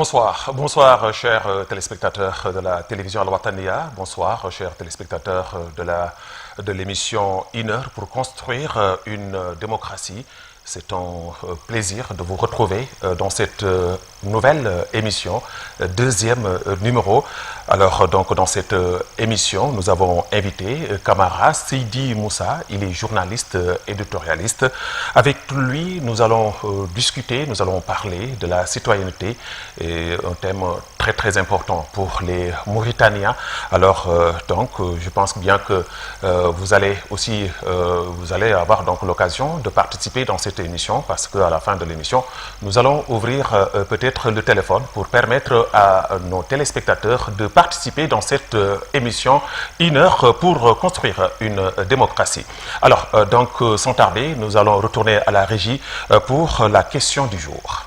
Bonsoir, bonsoir chers téléspectateurs de la télévision Al-Wataniya, bonsoir chers téléspectateurs de l'émission Une heure pour construire une démocratie. C'est un plaisir de vous retrouver dans cette nouvelle émission, deuxième numéro. Alors donc dans cette émission, nous avons invité Camara Seydi Moussa, il est journaliste éditorialiste. Avec lui, nous allons discuter, nous allons parler de la citoyenneté, et un thème très très important pour les Mauritaniens. Alors donc je pense bien que vous allez aussi avoir donc l'occasion de participer dans cette émission, parce qu'à la fin de l'émission, nous allons ouvrir peut-être le téléphone pour permettre à nos téléspectateurs de participer dans cette émission Une heure pour construire une démocratie. Alors donc sans tarder, nous allons retourner à la régie pour la question du jour.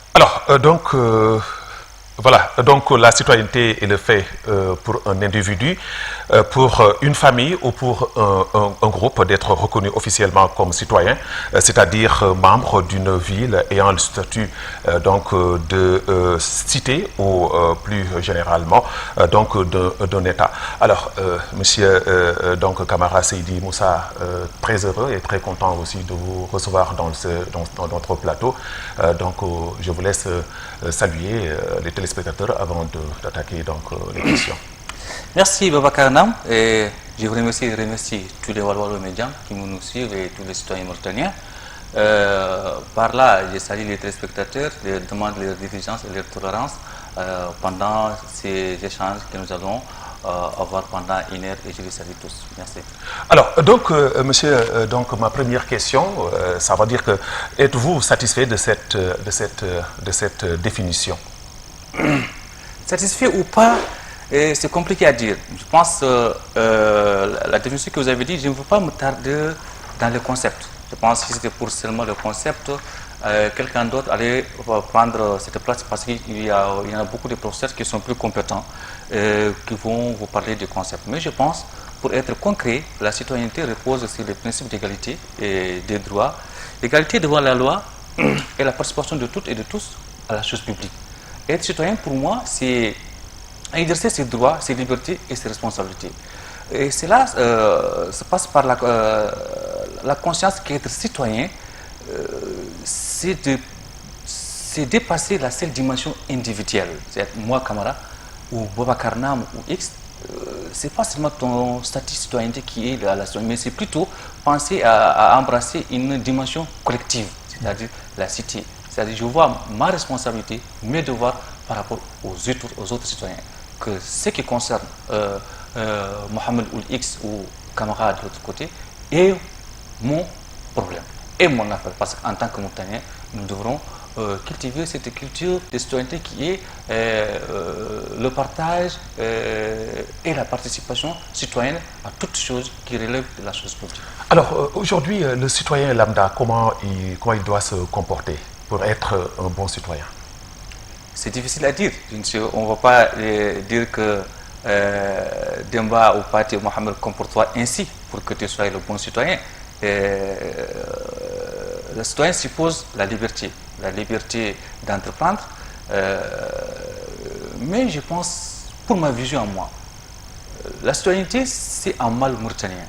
Alors, voilà, donc la citoyenneté est le fait pour un individu, pour une famille ou pour un groupe d'être reconnu officiellement comme citoyen, c'est-à-dire membre d'une ville ayant le statut donc de cité ou plus généralement donc d'un État. Alors, monsieur donc Camara Seydi Moussa, très heureux et très content aussi de vous recevoir dans notre plateau. Donc, je vous laisse saluer les téléspectateurs avant d'attaquer donc les questions. Merci Babacar Nam, et je vous remercie tous les Walwalo médias qui nous suivent et tous les citoyens mauritaniens. Par là, je salue les téléspectateurs, je demande leur diligence et leur tolérance pendant ces échanges que nous allons avoir pendant une heure, et je les salue tous. Merci. Alors, donc, monsieur, donc, ma première question, ça va dire que, êtes-vous satisfait de cette définition? Satisfait ou pas, c'est compliqué à dire. Je pense la définition que vous avez dit, je ne veux pas me tarder dans le concept. Je pense que si c'était pour seulement le concept, quelqu'un d'autre allait prendre cette place, parce qu'il y en a beaucoup de professeurs qui sont plus compétents, qui vont vous parler du concept. Mais je pense, pour être concret, la citoyenneté repose sur les principes d'égalité et des droits. L'égalité devant la loi et la participation de toutes et de tous à la chose publique. Être citoyen, pour moi, c'est exercer ses droits, ses libertés et ses responsabilités. Et cela se passe par la conscience qu'être citoyen, c'est dépasser la seule dimension individuelle. C'est-à-dire moi, Camara, ou Babacar Nam, ou X, c'est pas seulement ton statut citoyenneté qui est à la citoyenneté, mais c'est plutôt penser à embrasser une dimension collective, c'est-à-dire la cité. C'est-à-dire je vois ma responsabilité, mes devoirs par rapport aux autres citoyens. Que ce qui concerne Mohamed ou X ou Camara de l'autre côté est mon problème, et mon affaire. Parce qu'en tant que Mauritanien, nous devrons cultiver cette culture de citoyenneté qui est le partage et la participation citoyenne à toutes choses qui relèvent de la chose publique. Alors, aujourd'hui, le citoyen lambda, comment il doit se comporter pour être un bon citoyen? C'est difficile à dire. On ne va pas dire que Demba ou Pati ou Mohamed comporte-toi ainsi pour que tu sois le bon citoyen. Le citoyen suppose la liberté d'entreprendre. Mais je pense, pour ma vision à moi, la citoyenneté, c'est un mal mauritanien.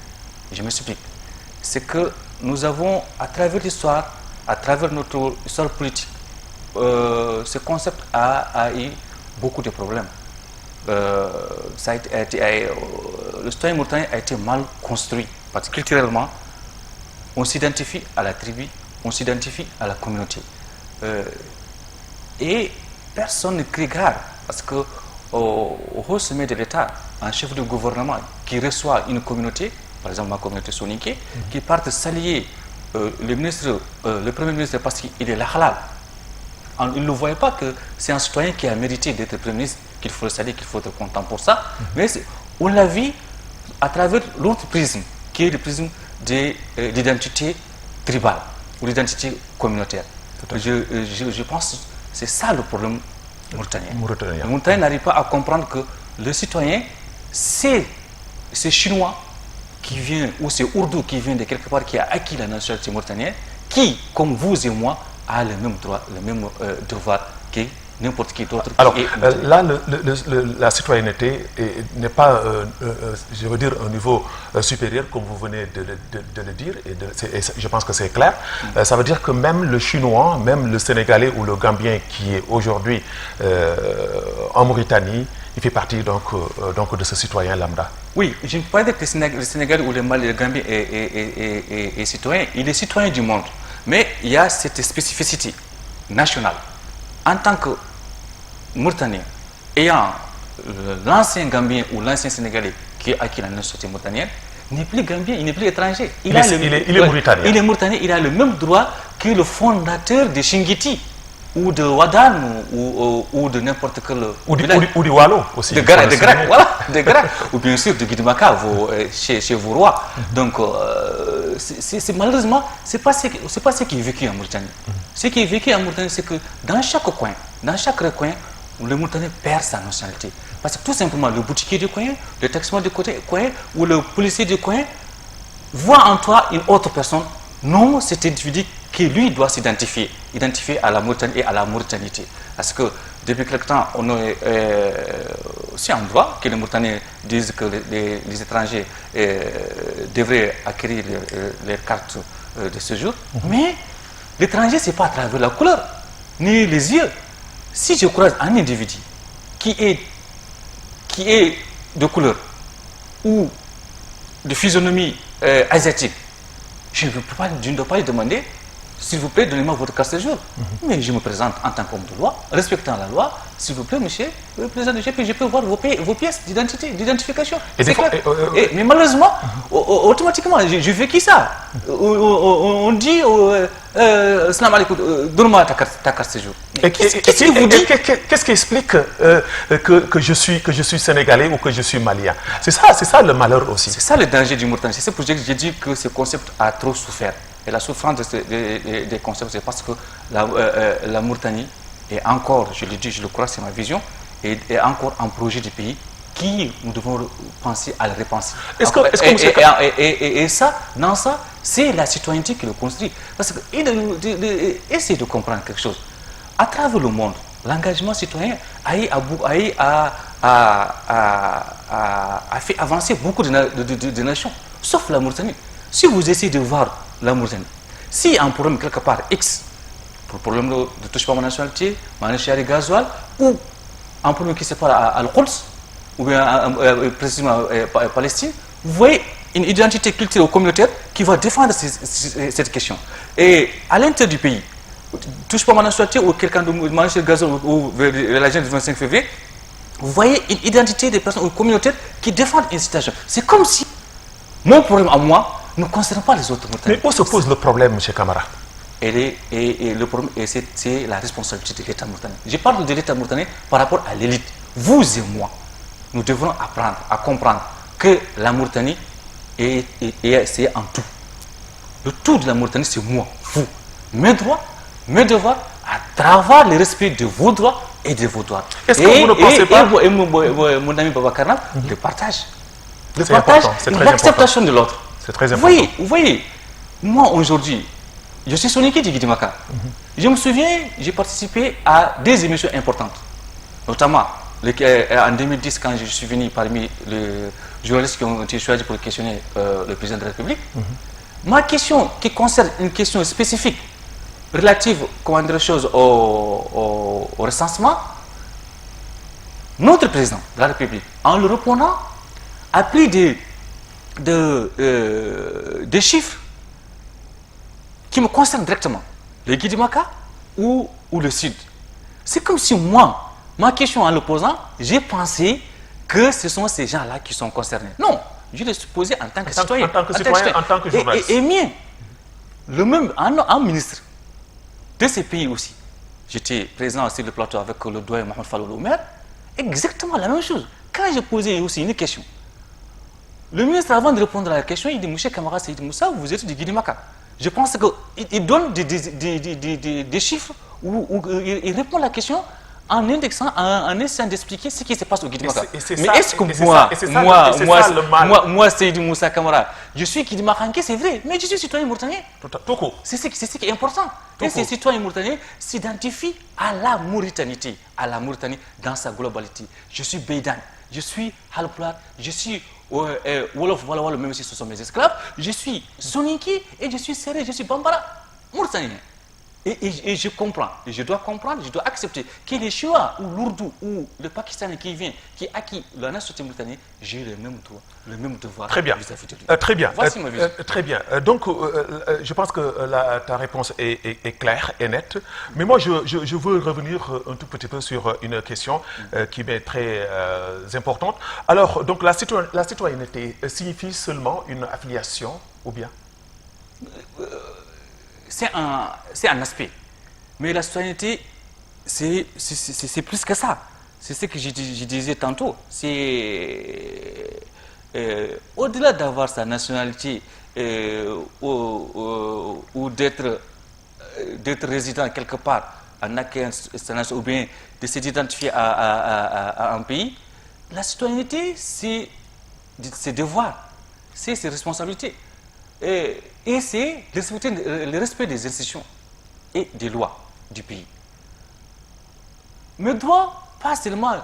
Je m'explique. C'est que nous avons, à travers l'histoire, à travers notre histoire politique, ce concept a eu beaucoup de problèmes. Le citoyen mauritanien a été mal construit, parce que culturellement, on s'identifie à la tribu, on s'identifie à la communauté. Et personne ne crie gare, parce qu'au haut sommet de l'État, un chef de gouvernement qui reçoit une communauté, par exemple ma communauté soninké, qui part saluer le Premier ministre parce qu'il est la halal. Il ne voyait pas que c'est un citoyen qui a mérité d'être Premier ministre, qu'il faut le saluer, qu'il faut être content pour ça. Mais on l'a vu à travers l'autre prisme, qui est le prisme de l'identité tribale ou l'identité communautaire. Je pense que c'est ça le problème Mauritaniens. Mauritaniens. Les Mauritaniens n'arrivent pas à comprendre que le citoyen, c'est Chinois qui vient, ou c'est Ourdou qui vient de quelque part, qui a acquis la nationalité mauritanienne, qui, comme vous et moi, a le même droit, le même devoir que n'importe qui d'autre. Alors là, la citoyenneté n'est pas, je veux dire, un niveau supérieur, comme vous venez de le dire, et je pense que c'est clair. Ça veut dire que même le Chinois, même le Sénégalais ou le Gambien qui est aujourd'hui en Mauritanie, il fait partie donc de ce citoyen lambda. Oui, je ne peux pas dire que le Sénégal ou le Mali, le Gambien est citoyen. Il est citoyen du monde. Mais il y a cette spécificité nationale. En tant que Mauritanien, ayant l'ancien Gambien ou l'ancien Sénégalais qui a acquis la nationalité mauritanienne, il n'est plus Gambien, il n'est plus étranger. Il est Mauritanien. Il est Mauritanien, il a le même droit que le fondateur de Shingiti, ou de Wadan, ou de n'importe quel... Ou du Wallo aussi. De Grac, voilà, de Grac. Ou bien sûr de Guidemaka, chez vos rois. Donc, malheureusement, ce n'est pas ce qui est vécu en Mauritanie. Ce qui est vécu en Mauritanie, c'est que dans chaque coin, le Mauritanien perd sa nationalité. Parce que tout simplement, le boutiquier du coin, le taximan du coin, ou le policier du coin, voit en toi une autre personne. Non, cet individu qui lui doit s'identifier à la Mauritanie et à la mauritanité. Parce que depuis quelque temps, on est aussi en droit que les Mauritaniens disent que les étrangers devraient acquérir les cartes de séjour. Mais l'étranger, ce n'est pas à travers la couleur, ni les yeux. Si je croise un individu qui est de couleur ou de physionomie asiatique, je ne dois pas lui demander, s'il vous plaît, donnez-moi votre carte de séjour. Mais je me présente en tant qu'homme de loi, respectant la loi. S'il vous plaît, monsieur, le président du GP, je peux voir vos pièces d'identification. Mais malheureusement, automatiquement, j'ai vécu ça. On dit, salam alaikum, donne-moi ta carte de séjour. Qu'est-ce qui explique que je suis sénégalais ou que je suis malien? C'est ça le malheur aussi. C'est ça le danger du Mauritanie. C'est ce projet que j'ai dit que ce concept a trop souffert. Et la souffrance des concepts, c'est parce que la Mauritanie est encore, je le dis, je le crois, c'est ma vision, est encore un projet du pays qui nous devons penser à le repenser. Et ça, dans ça, c'est la citoyenneté qui le construit. Parce que, essayez de comprendre quelque chose. À travers le monde, l'engagement citoyen a fait avancer beaucoup de nations, sauf la Mauritanie. Si vous essayez de voir la Mauritanie, si un problème quelque part X, pour problème de touche pas à ma nationalité, ma nationalité gasoil, ou un problème qui se passe à Al-Quds, ou bien précisément à Palestine, vous voyez une identité culturelle ou communautaire qui va défendre cette question. Et à l'intérieur du pays, touche pas à ma nationalité ou quelqu'un de ma nationalité gasoil ou l'agent du 25 février, vous voyez une identité des personnes ou communautaires qui défendent une situation. C'est comme si mon problème à moi ne concerne pas les autres Mauritaniens. Mais où se pose le problème, M. Camara? Et le problème, c'est la responsabilité de l'État mauritanien. Je parle de l'État mauritanien par rapport à l'élite. Vous et moi, nous devons apprendre à comprendre que la Mauritanie, c'est en tout. Le tout de la Mauritanie, c'est moi, vous. Mes droits, mes devoirs, à travers le respect de vos droits et de vos droits. Est-ce que vous ne pensez pas... Et mon ami Babakarna, le partage. Le C'est partage important, et l'acceptation de l'autre. C'est très important. Vous voyez, moi aujourd'hui, je suis Soniki de Guidemaka. Je me souviens, j'ai participé à des émissions importantes. Notamment, en 2010, quand je suis venu parmi les journalistes qui ont été choisis pour questionner le président de la République, ma question qui concerne une question spécifique relative, comment dire, au recensement, notre président de la République, en le répondant, a pris des chiffres qui me concernent directement, le Guidemaka ou le Sud. C'est comme si moi, ma question en le posant, j'ai pensé que ce sont ces gens-là qui sont concernés. Non, je l'ai supposé en tant que citoyen. En tant que citoyen, en tant que journaliste. Et bien, le même, un ministre de ces pays aussi. J'étais présent sur le plateau avec le doyen Mohamed Falloul Oumer, exactement la même chose. Quand j'ai posé aussi une question, le ministre, avant de répondre à la question, il dit, Monsieur Camara Seyd Moussa, vous êtes du Guidemaka. Je pense qu'il donne des chiffres où il répond à la question en indexant, en essayant d'expliquer ce qui se passe au Kidimaka. Mais est-ce que moi, Seydou Moussa Kamara, je suis Kidimakanké, c'est vrai, mais je suis citoyen mauritanien. C'est ce qui est important. Et ces citoyens mauritaniens s'identifient à la Mauritanité, à la Mauritanie dans sa globalité. Je suis Beydan, je suis Halplat, je suis Wolof Walawalo, même si ce sont mes esclaves, je suis Soninki et je suis Serré, je suis Bambara, Mauritanien. Et je comprends, et je dois comprendre, je dois accepter que les Chinois ou l'Ourdou ou le Pakistanais qui vient, qui a acquis la nationalité mauritanienne, j'ai le même droit, le même devoir vis-à-vis de lui. Très bien. Voici ma vision. Très bien. Donc, je pense que ta réponse est claire et nette. Mais moi, je veux revenir un tout petit peu sur une question qui m'est très importante. Alors, donc, la citoyenneté signifie seulement une affiliation ou bien c'est un aspect. Mais la citoyenneté, c'est plus que ça. C'est ce que je disais tantôt. C'est au-delà d'avoir sa nationalité ou d'être résident quelque part en accueillant sa nationalité ou bien de s'identifier à un pays, la citoyenneté, c'est ses devoirs, c'est ses responsabilités. Et c'est le respect des institutions et des lois du pays. Mes droits, pas seulement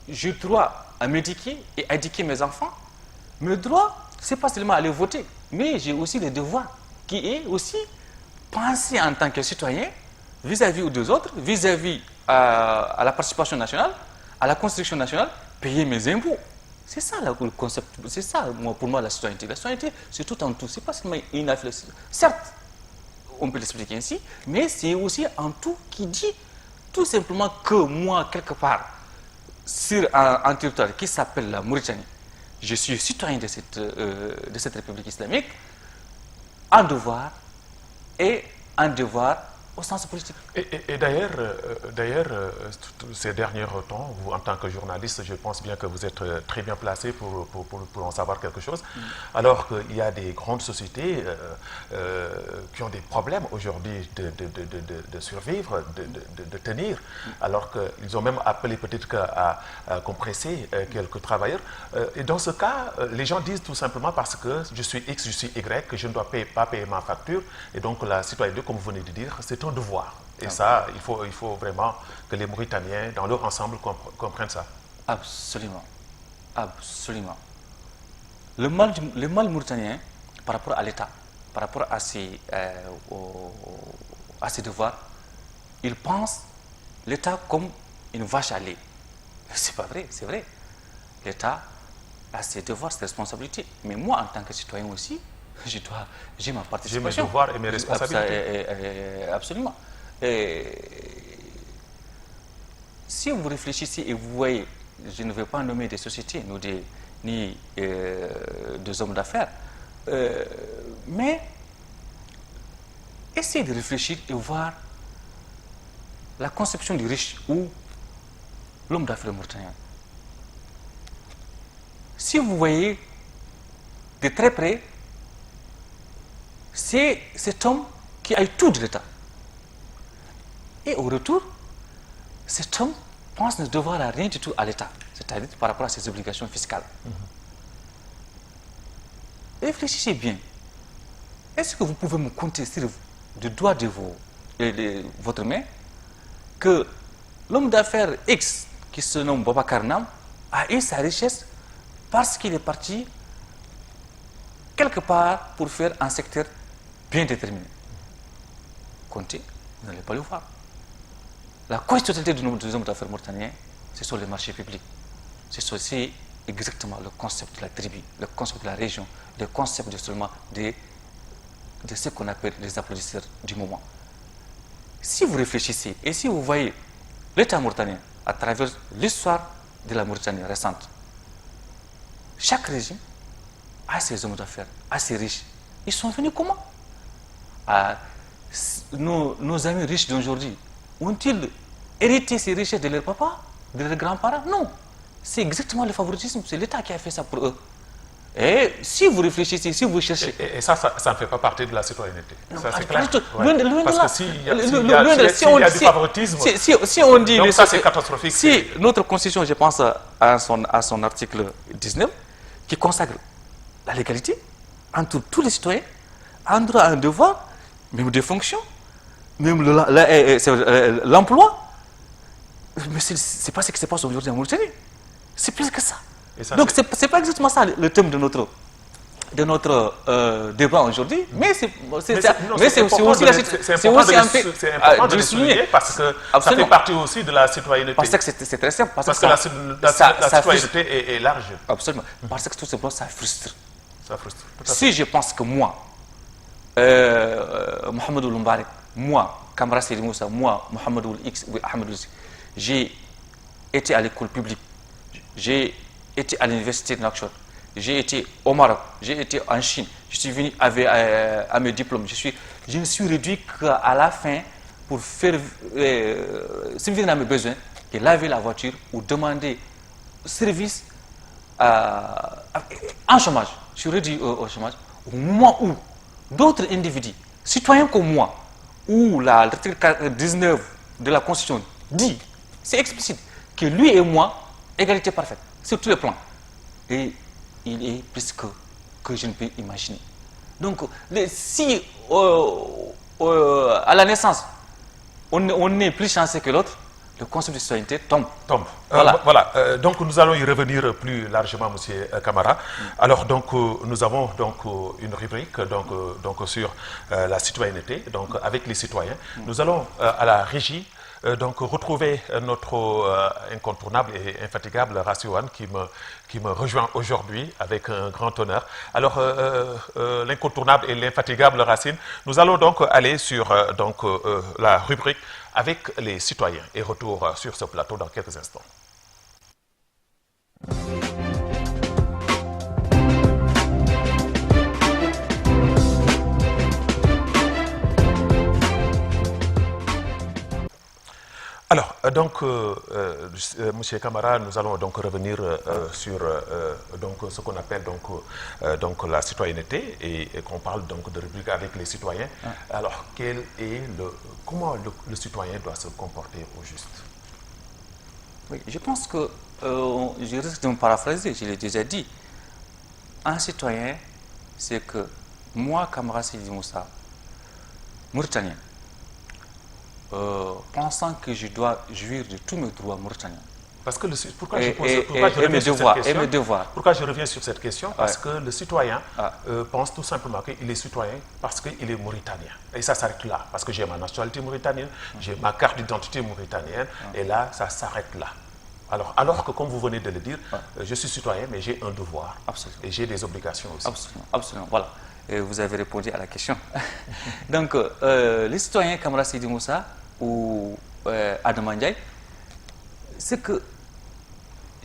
j'ai droit à m'éduquer et à éduquer mes enfants. Mes droits, c'est pas seulement aller voter, mais j'ai aussi le devoir qui est aussi penser en tant que citoyen vis-à-vis des autres, vis-à-vis à la participation nationale, à la construction nationale, payer mes impôts. C'est ça le concept, c'est ça pour moi la citoyenneté. La citoyenneté, c'est tout en tout, c'est pas seulement une affiliation. Certes, on peut l'expliquer ainsi, mais c'est aussi en tout qui dit tout simplement que moi, quelque part, sur un territoire qui s'appelle la Mauritanie, je suis citoyen de cette République islamique, en devoir et en devoir au sens politique. Et d'ailleurs, ces derniers temps, vous, en tant que journaliste, je pense bien que vous êtes très bien placé pour en savoir quelque chose. Alors qu'il y a des grandes sociétés qui ont des problèmes aujourd'hui de survivre, de tenir, alors qu'ils ont même appelé peut-être à compresser quelques travailleurs. Et dans ce cas, les gens disent tout simplement parce que je suis X, je suis Y, que je ne dois pas payer ma facture. Et donc la citoyenneté, comme vous venez de dire, c'est un devoir. Et ça, il faut vraiment que les Mauritaniens, dans leur ensemble, comprennent ça. Absolument. Absolument. Le mal mauritanien, par rapport à l'État, par rapport à ses devoirs, il pense l'État comme une vache à lait. C'est pas vrai, c'est vrai. L'État a ses devoirs, ses responsabilités. Mais moi, en tant que citoyen aussi, j'ai ma participation. J'ai mes devoirs et mes responsabilités. Absolument. Et si vous réfléchissez et vous voyez, je ne vais pas nommer des sociétés ni des hommes d'affaires, mais essayez de réfléchir et voir la conception du riche ou l'homme d'affaires mauritanien. Si vous voyez de très près, c'est cet homme qui a eu tout de l'État. Et au retour, cet homme pense ne devoir à rien du tout à l'État, c'est-à-dire par rapport à ses obligations fiscales. Réfléchissez bien. Est-ce que vous pouvez me compter sur le doigt de votre main que l'homme d'affaires X, qui se nomme Boubacar Nam, a eu sa richesse parce qu'il est parti quelque part pour faire un secteur bien déterminé? Comptez, vous n'allez pas le voir. La quasi-totalité du nombre des hommes d'affaires mauritaniens, ce sont les marchés publics. C'est aussi exactement le concept de la tribu, le concept de la région, le concept de ce qu'on appelle les applaudisseurs du moment. Si vous réfléchissez et si vous voyez l'État mauritanien à travers l'histoire de la Mauritanie récente, chaque régime a ses hommes d'affaires, a ses riches. Ils sont venus comment? Nos amis riches d'aujourd'hui, ont-ils hérité ces richesses de leur papa, de leurs grands-parents? Non. C'est exactement le favoritisme. C'est l'État qui a fait ça pour eux. Et si vous réfléchissez, si vous cherchez... Et ça ne fait pas partie de la citoyenneté. Ça, c'est clair. Parce que s'il y a du favoritisme, si on dit... Donc ça, c'est catastrophique. Si notre Constitution, je pense à son article 19, qui consacre la légalité entre tous les citoyens, un droit, un devoir, même des fonctions, même l'emploi. Mais c'est pas ce qui se passe aujourd'hui en Mauritanie. C'est plus que ça. Donc c'est pas exactement ça le thème de notre débat aujourd'hui, mais c'est aussi un peu de le souligner parce que ça fait partie aussi de la citoyenneté. Parce que c'est très simple. Parce que la citoyenneté est large. Absolument. Parce que tout simplement ça frustre. Ça frustre. Si je pense que moi, Mohamedou Mbarek, moi, Kamara Sidi Moussa, moi, Mohamedou X ou Ahmedou X, j'ai été à l'école publique, j'ai été à l'université de Nouakchott, j'ai été au Maroc, j'ai été en Chine, je suis venu à mes diplômes, je me suis réduit qu'à la fin pour faire subvenir à mes besoins, et laver la voiture ou demander service en chômage. Je suis réduit au chômage au moment où d'autres individus, citoyens comme moi, où l'article 19 de la Constitution dit, c'est explicite, que lui et moi, égalité parfaite, sur tous les plans. Et il est plus que je ne peux imaginer. Donc, si à la naissance, on est plus chanceux que l'autre, le concept de citoyenneté tombe. Voilà. Donc nous allons y revenir plus largement, Monsieur Kamara. Alors donc nous avons donc une rubrique donc sur la citoyenneté, donc avec les citoyens. Nous allons à la régie donc retrouver notre incontournable et infatigable Rassioane qui me rejoint aujourd'hui avec un grand honneur. Alors l'incontournable et l'infatigable Racine, nous allons donc aller sur la rubrique avec les citoyens et retour sur ce plateau dans quelques instants. Alors, donc, Monsieur Kamara, nous allons donc revenir sur ce qu'on appelle donc la citoyenneté et qu'on parle donc de rubrique avec les citoyens. Alors, comment le citoyen doit se comporter au juste? Oui, je pense que, je risque de me paraphraser, je l'ai déjà dit, un citoyen, c'est que moi, Kamara Sidi Moussa, Mauritanien, pensant que je dois jouir de tous mes droits mauritaniens. Parce que pourquoi je reviens sur cette question? Parce que le citoyen pense tout simplement qu'il est citoyen parce qu'il est mauritanien. Et ça s'arrête là. Parce que j'ai ma nationalité mauritanienne, j'ai ma carte d'identité mauritanienne, et là, ça s'arrête là. Alors que, comme vous venez de le dire, je suis citoyen, mais j'ai un devoir. Absolument. Et j'ai des obligations aussi. Absolument. Voilà. Et vous avez répondu à la question. Donc, les citoyens Kamara Sidi Moussa ou Adam Ndiaye, c'est que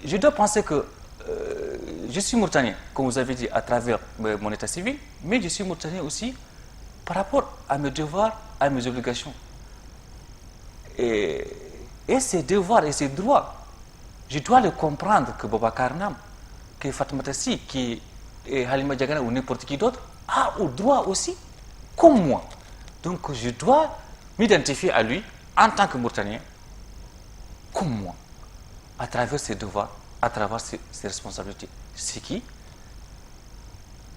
je dois penser que je suis mauritanien, comme vous avez dit, à travers mon état civil, mais je suis mauritanien aussi par rapport à mes devoirs, à mes obligations. Et ces devoirs et ces droits, je dois le comprendre que Boubacar Nam, que Fatoumata Sy, que Halima Diagana ou n'importe qui d'autre a au droit aussi, comme moi. Donc je dois m'identifier à lui en tant que Mauritanien, comme moi, à travers ses devoirs, à travers ses responsabilités. Ce qui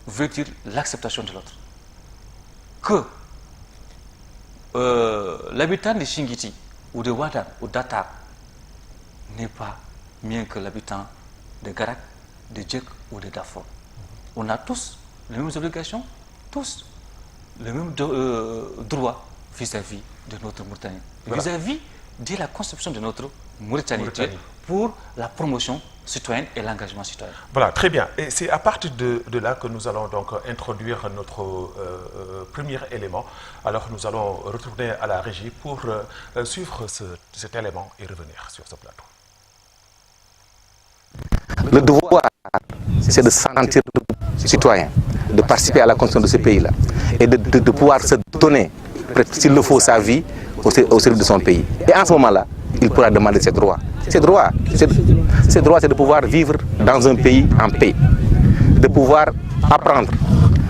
veut dire l'acceptation de l'autre. Que l'habitant de Shingiti, ou de Ouadam, ou d'Atar, n'est pas mieux que l'habitant de Garak, de Djek ou de Darfour. On a tous les mêmes obligations, tous les mêmes droits vis-à-vis de notre Mauritanie, vis-à-vis de la conception de notre Mauritanie pour la promotion citoyenne et l'engagement citoyen. Voilà, très bien. Et c'est à partir de là que nous allons donc introduire notre premier élément. Alors nous allons retourner à la régie pour suivre cet élément et revenir sur ce plateau. Le devoir, c'est de se sentir citoyen, de participer à la construction de ce pays-là et de pouvoir se donner, s'il le faut, sa vie au service de son pays. Et en ce moment-là, il pourra demander ses droits. Ses droits, c'est de pouvoir vivre dans un pays en paix. de pouvoir apprendre,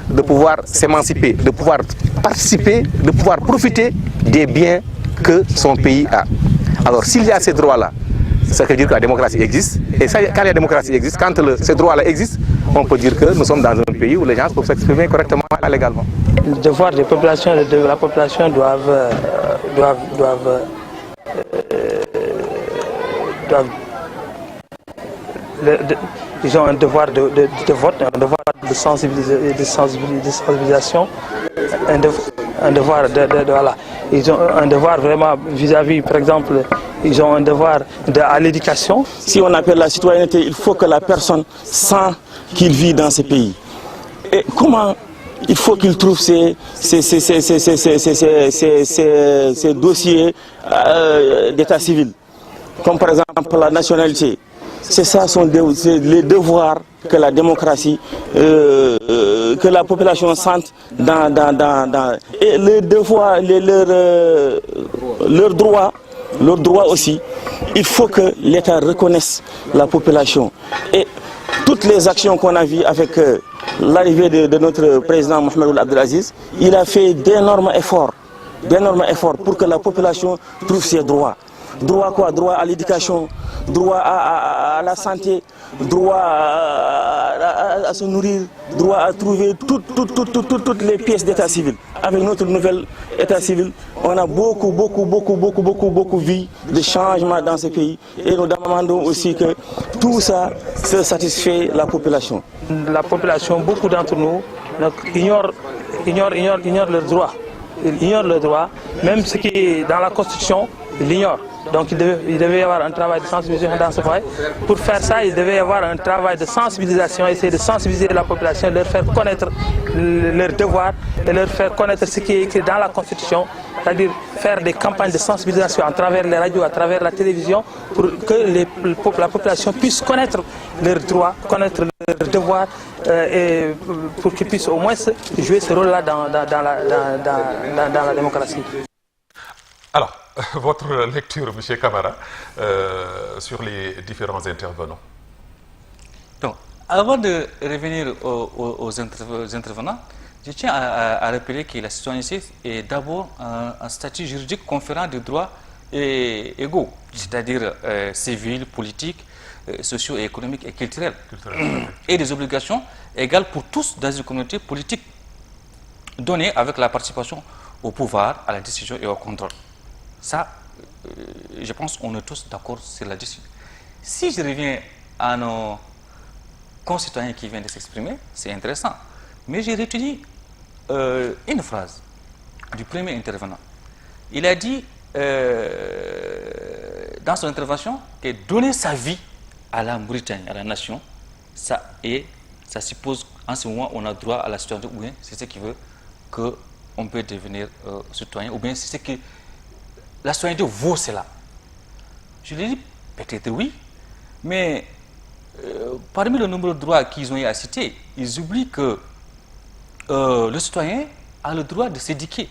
de pouvoir s'émanciper, de pouvoir participer, de pouvoir profiter des biens que son pays a. Alors s'il y a ces droits-là, ça veut dire que la démocratie existe. Et ça, quand la démocratie existe, quand ces droits-là existent, on peut dire que nous sommes dans un pays où les gens peuvent s'exprimer correctement et légalement. Les devoirs des populations, de la population doivent ils ont un devoir de vote, un devoir de sensibilisation, un devoir voilà. Ils ont un devoir vraiment vis-à-vis, par exemple, ils ont un devoir à l'éducation. Si on appelle la citoyenneté, il faut que la personne sente qu'il vit dans ce pays. Et comment il faut qu'il trouve ces dossiers d'état civil, comme par exemple la nationalité. C'est ça les devoirs que la démocratie, que la population sente et les devoirs, leurs droits aussi. Il faut que l'État reconnaisse la population. Et toutes les actions qu'on a vues avec l'arrivée de notre président Mohamed Abdelaziz, il a fait d'énormes efforts pour que la population trouve ses droits. Droit quoi? Droit à l'éducation, droit à la santé, droit à se nourrir, droit à trouver toutes les pièces d'état civil. Avec notre nouvel état civil, on a beaucoup vu de changements dans ce pays et nous demandons aussi que tout ça se satisfait la population. La population, beaucoup d'entre nous ignorent leurs droits. Ils ignorent leurs droits, même ce qui est dans la Constitution, ils l'ignorent. Donc il devait y avoir un travail de sensibilisation dans ce point. Pour faire ça, il devait y avoir un travail de sensibilisation, essayer de sensibiliser la population, leur faire connaître leurs devoirs et leur faire connaître ce qui est écrit dans la Constitution, c'est-à-dire faire des campagnes de sensibilisation à travers les radios, à travers la télévision, pour que la population puisse connaître leurs droits, connaître leurs devoirs, et pour qu'ils puissent au moins jouer ce rôle-là dans la démocratie. Alors, votre lecture, M. Camara, sur les différents intervenants. Donc, avant de revenir aux intervenants, je tiens à rappeler que la citoyenneté est d'abord un statut juridique conférant des droits égaux, c'est-à-dire civils, politiques, sociaux, économiques et culturels, et des obligations égales pour tous dans une communauté politique donnée avec la participation au pouvoir, à la décision et au contrôle. Ça, je pense qu'on est tous d'accord sur la décision. Si je reviens à nos concitoyens qui viennent de s'exprimer, c'est intéressant. Mais j'ai retenu une phrase du premier intervenant. Il a dit dans son intervention que donner sa vie à la Mauritanie, à la nation, ça suppose en ce moment on a droit à la citoyenneté, ou bien c'est ce qui veut qu'on peut devenir citoyen, ou bien c'est ce que la citoyenneté vaut cela. Je lui ai dit, peut-être oui, mais parmi le nombre de droits qu'ils ont eu à citer, ils oublient que le citoyen a le droit de s'éduquer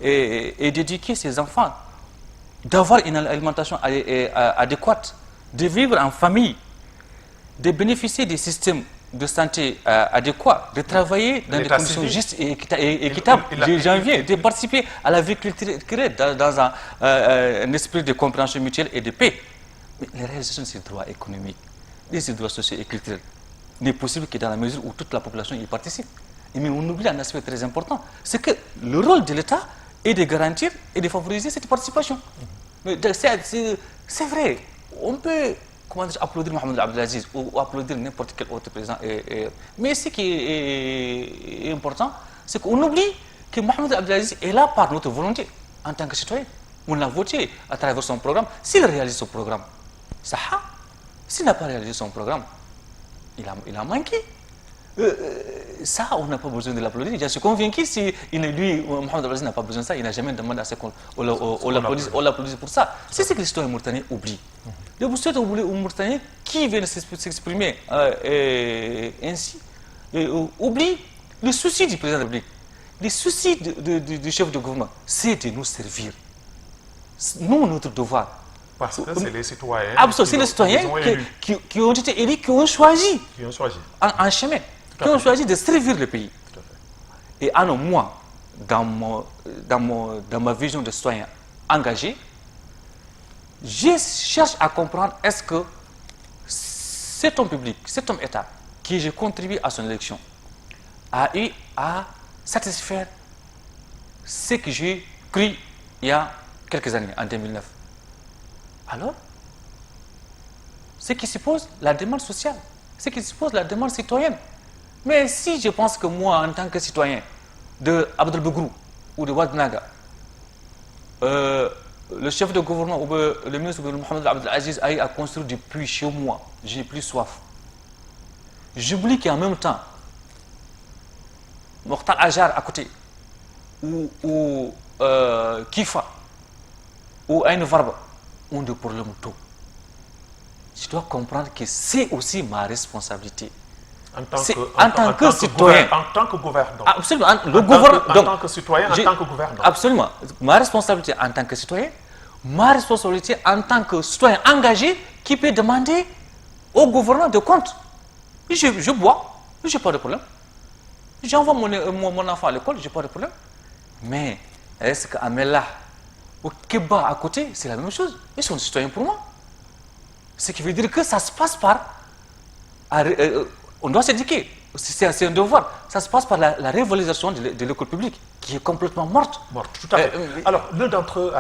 et d'éduquer ses enfants, d'avoir une alimentation adéquate, de vivre en famille, de bénéficier des systèmes de santé adéquats, de travailler dans des conditions justes et équitables, j'en viens, de participer à la vie culturelle dans un esprit de compréhension mutuelle et de paix. Mais la réalisation de ces droits économiques, de ces droits sociaux et culturels, n'est possible que dans la mesure où toute la population y participe. Mais on oublie un aspect très important, c'est que le rôle de l'État est de garantir et de favoriser cette participation. C'est vrai, on peut applaudir Mohamed Abdelaziz ou applaudir n'importe quel autre président. Mais ce qui est important, c'est qu'on oublie que Mohamed Abdelaziz est là par notre volonté en tant que citoyen. On l'a voté à travers son programme. S'il réalise son programme, ça a. S'il n'a pas réalisé son programme, il a manqué. Ça, on n'a pas besoin de l'applaudir. Je suis convaincu si lui, Mohamed Abdelaziz n'a pas besoin de ça, il n'a jamais demandé à ce qu'on l'applaudisse pour ça. C'est ce que les citoyens mauritaniens oublient. Les citoyens mauritaniens qui viennent s'exprimer ainsi oublient le souci du président de la République, le souci du chef de gouvernement, c'est de nous servir. Nous, notre devoir. Parce que c'est les citoyens. Absolument, c'est les citoyens qui ont été élus, qui ont choisi. Qui ont choisi. En chemin. qui ont choisi de servir le pays. Et alors moi, dans ma vision de citoyen engagé, je cherche à comprendre est-ce que cet homme public, cet homme État, qui j'ai contribué à son élection, a eu à satisfaire ce que j'ai cru il y a quelques années, en 2009. Alors, ce qui suppose la demande sociale, ce qui suppose la demande citoyenne. Mais si je pense que moi, en tant que citoyen de Abdel Bougrou ou de Ouadnaga, le chef de gouvernement ou le ministre Mohamed Abdel Aziz a eu à construire du puits chez moi, j'ai plus soif. J'oublie qu'en même temps, Mokhtar Ajar à côté, ou Kifa, ou Aïn Varba, ont des problèmes d'eau. Je dois comprendre que c'est aussi ma responsabilité. En tant que citoyen. En tant que gouvernant. Absolument. En tant que citoyen, en tant que gouvernant. Absolument. Ma responsabilité en tant que citoyen, ma responsabilité en tant que citoyen engagé qui peut demander au gouvernement de compte. Je bois, je n'ai pas de problème. J'envoie mon enfant à l'école, je n'ai pas de problème. Mais est-ce qu'Amela ou Keba à côté, c'est la même chose? Ils sont citoyens pour moi. Ce qui veut dire que ça se passe par... on doit s'éduquer. C'est un devoir. Ça se passe par la révalorisation de l'école publique, qui est complètement morte. Morte, tout à fait. Alors, l'un d'entre eux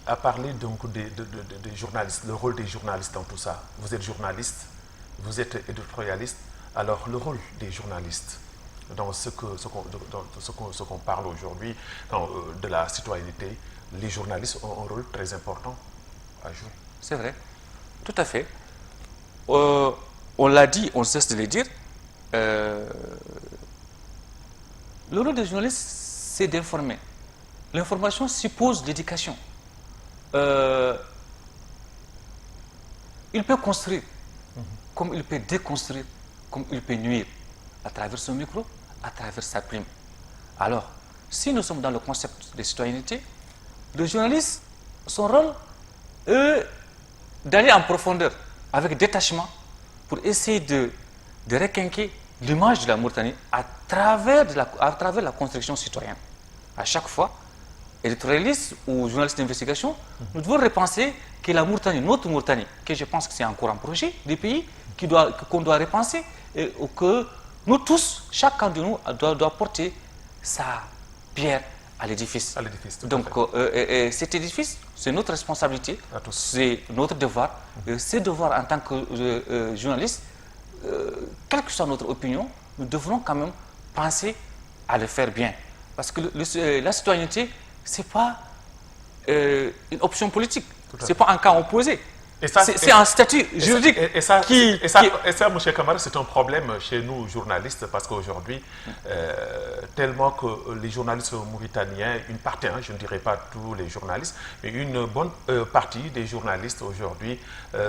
a parlé donc des journalistes, le rôle des journalistes dans tout ça. Vous êtes journaliste, vous êtes éditorialiste. Alors, le rôle des journalistes dans ce qu'on parle aujourd'hui, de la citoyenneté, les journalistes ont un rôle très important à jouer. C'est vrai, tout à fait. On l'a dit, on cesse de le dire. Le rôle des journalistes, c'est d'informer. L'information suppose l'éducation. Il peut construire, comme il peut déconstruire, comme il peut nuire, à travers son micro, à travers sa plume. Alors, si nous sommes dans le concept de citoyenneté, le journaliste, son rôle est d'aller en profondeur, avec détachement, pour essayer de requinquer l'image de la Mauritanie à travers la construction citoyenne. À chaque fois, éditorialiste ou journaliste d'investigation, nous devons repenser que la Mauritanie, notre Mauritanie, que je pense que c'est encore un projet des pays qu'on doit repenser, et que nous tous, chacun de nous doit porter sa pierre à l'édifice. Donc cet édifice, c'est notre responsabilité, c'est notre devoir. Et ce devoir en tant que journaliste, quelle que soit notre opinion, nous devrons quand même penser à le faire bien. Parce que la citoyenneté, ce n'est pas une option politique, ce n'est pas un cas opposé. C'est un statut juridique. Et ça, M. Kamara, c'est un problème chez nous, journalistes, parce qu'aujourd'hui, tellement que les journalistes mauritaniens, une partie, je ne dirais pas tous les journalistes, mais une bonne partie des journalistes aujourd'hui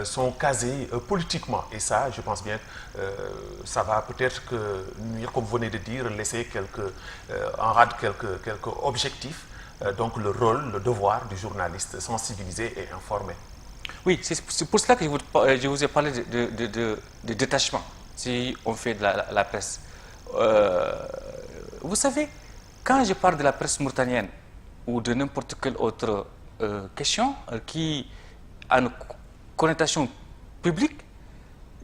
sont casés politiquement. Et ça, je pense bien, ça va peut-être que nuire, comme vous venez de dire, laisser en rade quelques objectifs. Donc le rôle, le devoir du journaliste, sensibiliser et informer. Oui, c'est pour cela que je vous ai parlé de détachement, si on fait de la presse. Vous savez, quand je parle de la presse mauritanienne ou de n'importe quelle autre question qui a une connotation publique,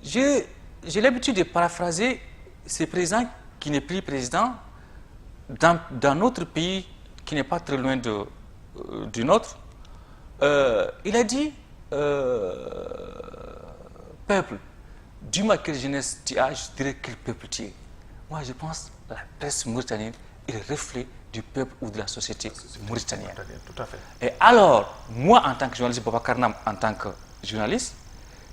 j'ai l'habitude de paraphraser ce président qui n'est plus président dans notre pays qui n'est pas très loin du nôtre. Il a dit... peuple, dis-moi quelle jeunesse tu as, je dirais quel peuple tu es. Moi, je pense que la presse mauritanienne est le reflet du peuple ou de la société mauritanienne. Tout à fait. Et alors, moi, en tant que journaliste, Boubacar Nam, en tant que journaliste,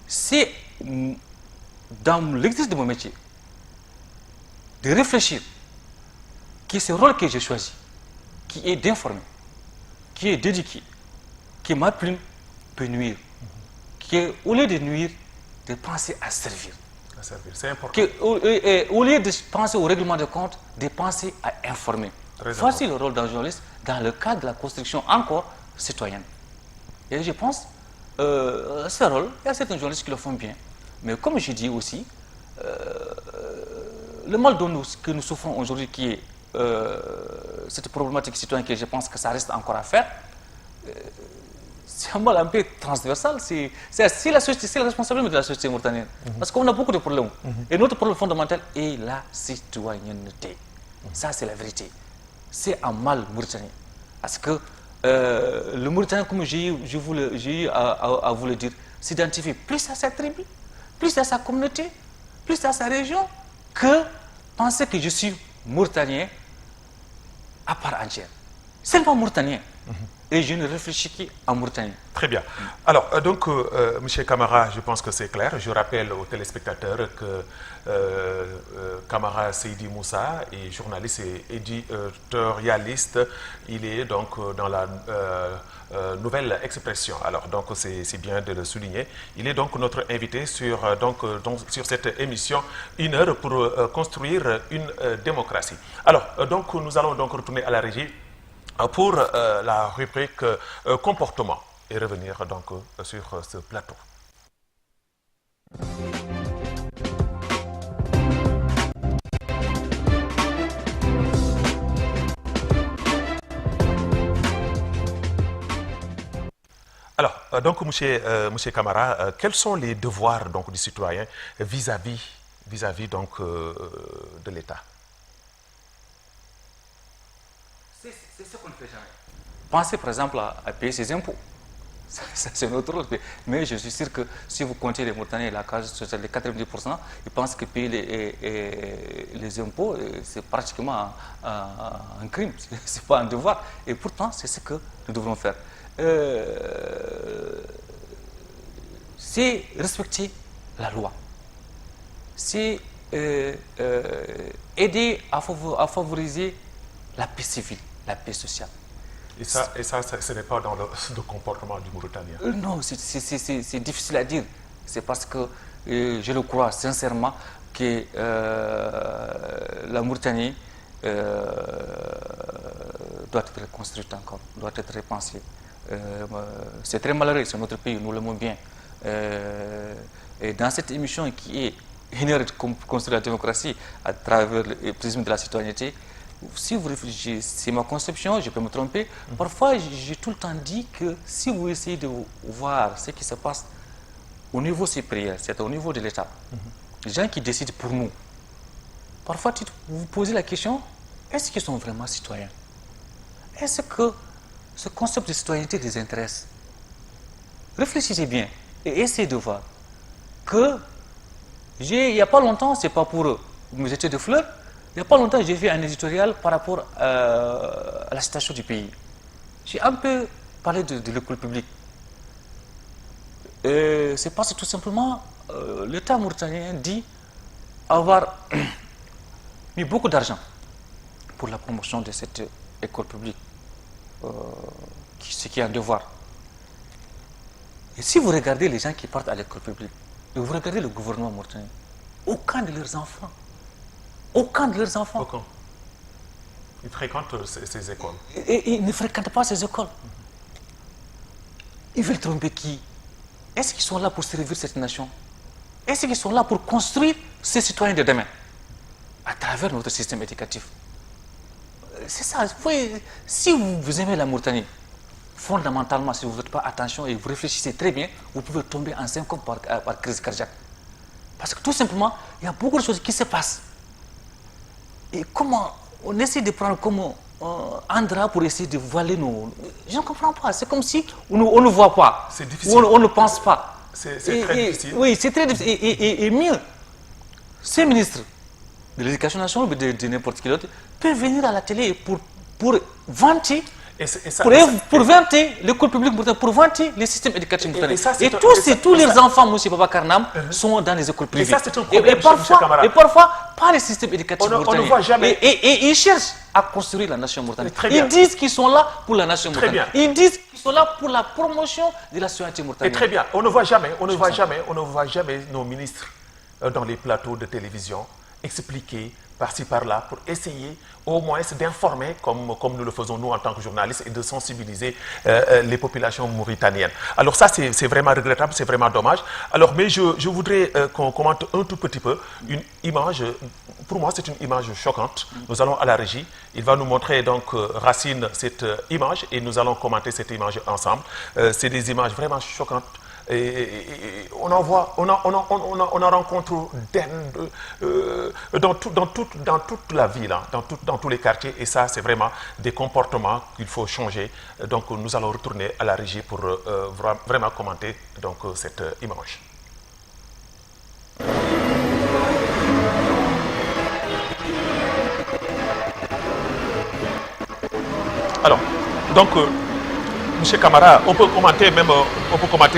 c'est dans l'exercice de mon métier de réfléchir qui est ce rôle que j'ai choisi, qui est d'informer, qui est d'éduquer, qui ma plume peut nuire, qui au lieu de nuire, de penser à servir. C'est important. Au lieu de penser au règlement de compte, de penser à informer. Voici le rôle d'un journaliste dans le cadre de la construction encore citoyenne. Et je pense, ce rôle, il y a certains journalistes qui le font bien. Mais comme je dis aussi, le mal que nous souffrons aujourd'hui, qui est cette problématique citoyenne, que je pense que ça reste encore à faire, c'est un mal un peu transversal. C'est la responsabilité de la société mauritanienne. Parce qu'on a beaucoup de problèmes. Et notre problème fondamental est la citoyenneté. Ça, c'est la vérité. C'est un mal mauritanien. Parce que le Mauritanien, comme j'ai eu à vous le dire, s'identifie plus à sa tribu, plus à sa communauté, plus à sa région, que penser que je suis Mauritanien à part entière. Seulement Mauritanien. Et je ne réfléchis qu'en Mauritanie. Très bien. Alors, donc, M. Camara, je pense que c'est clair. Je rappelle aux téléspectateurs que Camara Seydi Moussa est journaliste et éditorialiste. Il est donc dans la nouvelle expression. Alors, donc, c'est bien de le souligner. Il est donc notre invité sur cette émission 1 heure pour construire une démocratie. Alors, donc, nous allons donc retourner à la régie pour la rubrique comportement et revenir donc sur ce plateau. Alors, donc, monsieur Camara, quels sont les devoirs donc, du citoyen vis-à-vis donc, de l'État? C'est ce qu'on ne fait jamais. Pensez par exemple à payer ses impôts. Ça, c'est notre rôle. Mais je suis sûr que si vous comptez les Mauritaniens, la case sociale de 90%, ils pensent que payer les impôts, c'est pratiquement un crime. Ce n'est pas un devoir. Et pourtant, c'est ce que nous devrons faire. C'est respecter la loi. C'est aider à favoriser la paix civile, la paix sociale. Et ça ce n'est pas dans le comportement du Mauritanien? Non, c'est difficile à dire. C'est parce que je le crois sincèrement que la Mauritanie doit être reconstruite encore, doit être repensée. C'est très malheureux, c'est notre pays, nous l'aimons bien. Et dans cette émission qui est une heure de construire la démocratie à travers le prisme de la citoyenneté, si vous réfléchissez, c'est ma conception, je peux me tromper. Parfois, j'ai tout le temps dit que si vous essayez de voir ce qui se passe au niveau supérieur, c'est au niveau de l'État, les gens qui décident pour nous, parfois vous vous posez la question, est-ce qu'ils sont vraiment citoyens? Est-ce que ce concept de citoyenneté les intéresse? Réfléchissez bien et essayez de voir que il n'y a pas longtemps, c'est pas pour me jeter de fleurs, il n'y a pas longtemps, j'ai fait un éditorial par rapport à la situation du pays. J'ai un peu parlé de l'école publique. C'est parce que tout simplement, l'État mauritanien dit avoir mis beaucoup d'argent pour la promotion de cette école publique, ce qui est un devoir. Et si vous regardez les gens qui partent à l'école publique, et vous regardez le gouvernement mauritanien, aucun de leurs enfants, Aucun. Ils fréquentent ces écoles. Et ils ne fréquentent pas ces écoles. Ils veulent tromper qui? Est-ce qu'ils sont là pour servir cette nation? Est-ce qu'ils sont là pour construire ces citoyens de demain à travers notre système éducatif? C'est ça. Si vous aimez la Mauritanie, fondamentalement, si vous ne faites pas attention et vous réfléchissez très bien, vous pouvez tomber enceinte comme par crise cardiaque. Parce que tout simplement, il y a beaucoup de choses qui se passent. Et comment on essaie de prendre comme un drap pour essayer de voiler nos... Je ne comprends pas. C'est comme si on ne voit pas. C'est difficile. On ne pense pas. C'est très difficile. Oui, c'est très difficile. Et mieux, ces ministres de l'éducation nationale ou de n'importe quel autre peuvent venir à la télé pour vanter... Pour vanter l'école publique, pour vanter les systèmes éducatifs. Et tous les enfants, M. Baba Karnam, sont dans les écoles privées. Et ça, c'est un problème, et parfois, pas les systèmes éducatifs on ne voit jamais. Et ils cherchent à construire la nation mauritanienne. Ils disent qu'ils sont là pour la nation mauritanienne. Ils disent qu'ils sont là pour la promotion de la citoyenneté mauritanienne. Et très bien. On ne voit jamais nos ministres dans les plateaux de télévision expliquer par-ci par-là pour essayer au moins d'informer comme nous le faisons nous en tant que journalistes et de sensibiliser les populations mauritaniennes. Alors ça c'est vraiment regrettable, c'est vraiment dommage. Alors mais je voudrais qu'on commente un tout petit peu une image, pour moi c'est une image choquante. Nous allons à la régie, il va nous montrer donc Racine cette image et nous allons commenter cette image ensemble. C'est des images vraiment choquantes. Et on en voit, on en rencontre dans toute la ville, hein, dans tous les quartiers, et ça c'est vraiment des comportements qu'il faut changer. Donc nous allons retourner à la régie pour vraiment commenter donc, cette image. Alors, donc Monsieur Camara, on peut commenter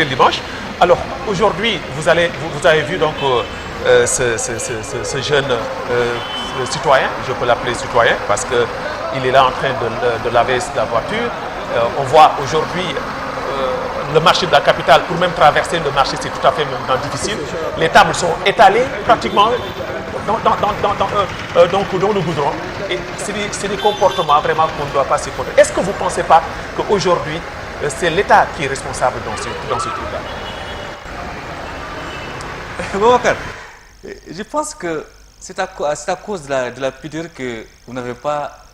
l'image. Alors aujourd'hui, vous avez vu donc ce jeune citoyen, je peux l'appeler citoyen parce qu'il est là en train de laver la voiture. On voit aujourd'hui le marché de la capitale, pour même traverser le marché, c'est tout à fait difficile. Les tables sont étalées pratiquement dans le goudron. Et c'est des comportements vraiment qu'on ne doit pas supporter. Est-ce que vous ne pensez pas qu'aujourd'hui, c'est l'État qui est responsable dans ce truc-là? Boubacar, je pense que c'est à cause de la pudeur que vous n'avez pas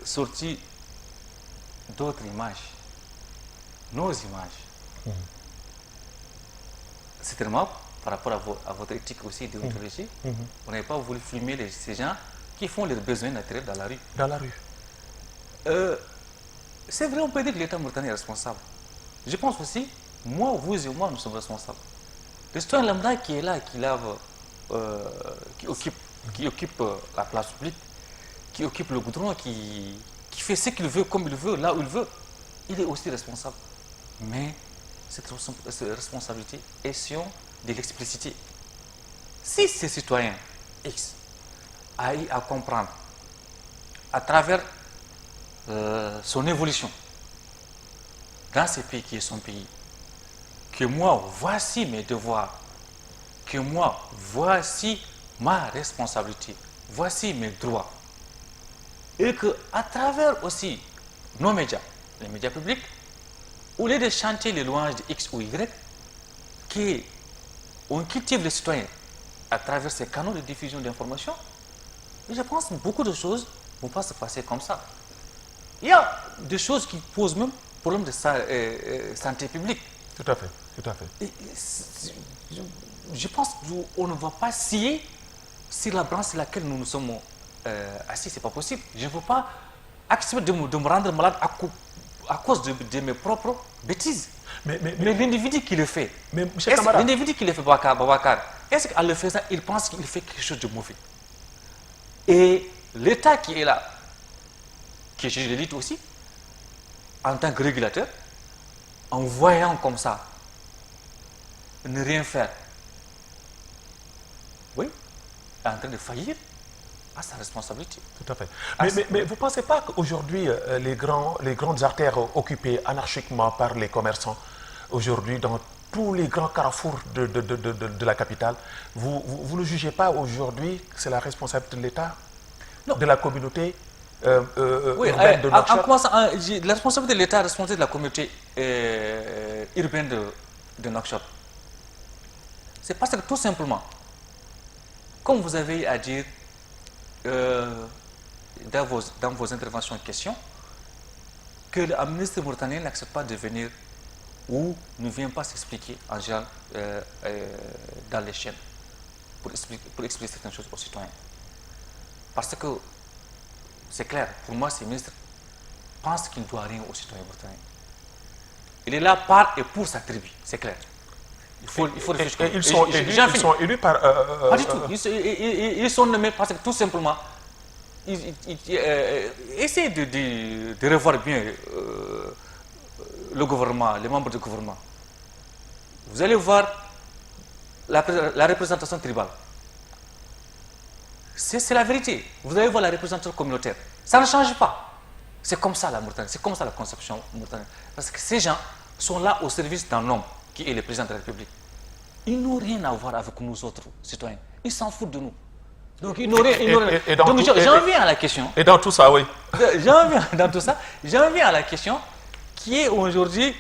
sorti d'autres images, nos images. Certainement, par rapport à votre éthique aussi de votre régie, vous n'avez pas voulu filmer ces gens qui font leurs besoins naturels dans la rue. Dans la rue. C'est vrai, on peut dire que l'État mauritanien est responsable. Je pense aussi, moi, vous et moi, nous sommes responsables. Le citoyen lambda qui est là, qui occupe la place publique, qui occupe le goudron, qui fait ce qu'il veut, comme il veut, là où il veut, il est aussi responsable. Mais cette responsabilité est sur de l'explicité. Si ces citoyens X a eu à comprendre à travers son évolution dans ce pays qui est son pays, que moi, voici mes devoirs, que moi, voici ma responsabilité, voici mes droits, et que à travers aussi nos médias, les médias publics, au lieu de chanter les louanges de X ou Y, qu'on cultive les citoyens à travers ces canaux de diffusion d'informations, je pense que beaucoup de choses ne vont pas se passer comme ça. Il y a des choses qui posent même problème de santé publique. Tout à fait, tout à fait. Et je pense qu'on ne va pas scier sur la branche sur laquelle nous nous sommes assis, c'est pas possible. Je ne veux pas accepter de me rendre malade à cause de mes propres bêtises. Mais l'individu qui le fait, l'individu qui le fait, Boubacar, est-ce qu'en le faisant, il pense qu'il fait quelque chose de mauvais? Et l'État qui est là, qui est juge d'élite aussi, en tant que régulateur, en voyant comme ça, ne rien faire, oui, est en train de faillir à sa responsabilité. Tout à fait. Mais vous ne pensez pas qu'aujourd'hui, les grandes artères occupées anarchiquement par les commerçants, aujourd'hui, dans tous les grands carrefours de la capitale, vous ne jugez pas aujourd'hui que c'est la responsabilité de l'État, de la communauté urbaine de Nouakchott? La responsabilité de l'État, la responsabilité de la communauté urbaine de Nouakchott. C'est parce que tout simplement, comme vous avez à dire dans vos interventions et questions, que le ministre mauritanien n'accepte pas de venir ou ne vient pas s'expliquer en général dans les chaînes pour expliquer certaines choses aux citoyens. Parce que c'est clair, pour moi, ces ministres pensent qu'il ne doit rien aux citoyens mauritaniens. Il est là par et pour sa tribu, c'est clair. Il faut réfléchir. Ils sont élus par... Pas du tout. Ils sont nommés parce que tout simplement, essayez de revoir bien le gouvernement, les membres du gouvernement. Vous allez voir la représentation tribale. C'est la vérité. Vous allez voir la représentation communautaire. Ça ne change pas. C'est comme ça la Mauritanie, c'est comme ça la conception mauritanienne. Parce que ces gens sont là au service d'un homme qui est le président de la République. Ils n'ont rien à voir avec nous autres citoyens. Ils s'en foutent de nous. Donc il n'aurait... Donc j'en viens à la question. Et dans tout ça, oui. J'en viens dans tout ça. J'en viens à la question qui est aujourd'hui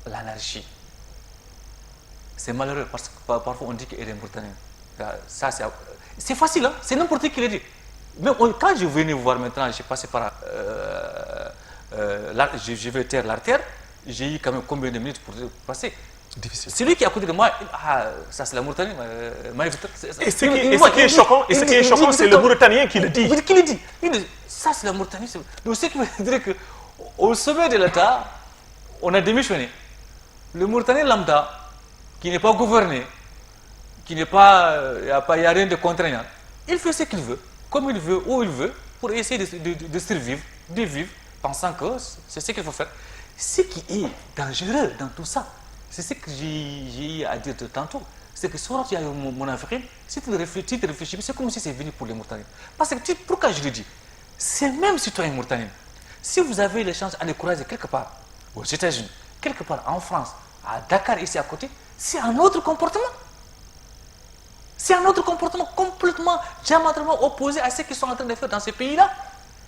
l'anarchie. C'est malheureux parce que parfois on dit qu'il est Mauritaniens. Ça, c'est facile, hein? C'est n'importe qui qui le dit. Même quand je venais vous voir maintenant, j'ai passé par... je vais taire l'artère, j'ai eu quand même combien de minutes pour passer. Difficile. Celui qui est à côté de moi, ça c'est la Mauritanie. Et ce qui est choquant, c'est le Mauritanien qui le dit. Qui le dit. Ça c'est la Mauritanie. Donc ce qui veut dire qu'au sommet de l'État, on a démissionné. Le Mauritanien lambda, qui n'est pas gouverné, qui n'est pas, il n'y a rien de contraignant, il fait ce qu'il veut, comme il veut, où il veut, pour essayer de survivre, de vivre, pensant que c'est ce qu'il faut faire. Ce qui est dangereux dans tout ça, c'est ce que j'ai eu à dire tantôt, c'est que sur mon Afrique, si tu réfléchis, c'est comme si c'est venu pour les Mauritaniens. Parce que, pourquoi je le dis? Ces mêmes citoyens mauritaniens, si vous avez la chance de les croiser quelque part, aux États-Unis, quelque part en France, à Dakar, ici à côté, c'est un autre comportement. C'est un autre comportement complètement, diamétralement opposé à ce qu'ils sont en train de faire dans ces pays-là.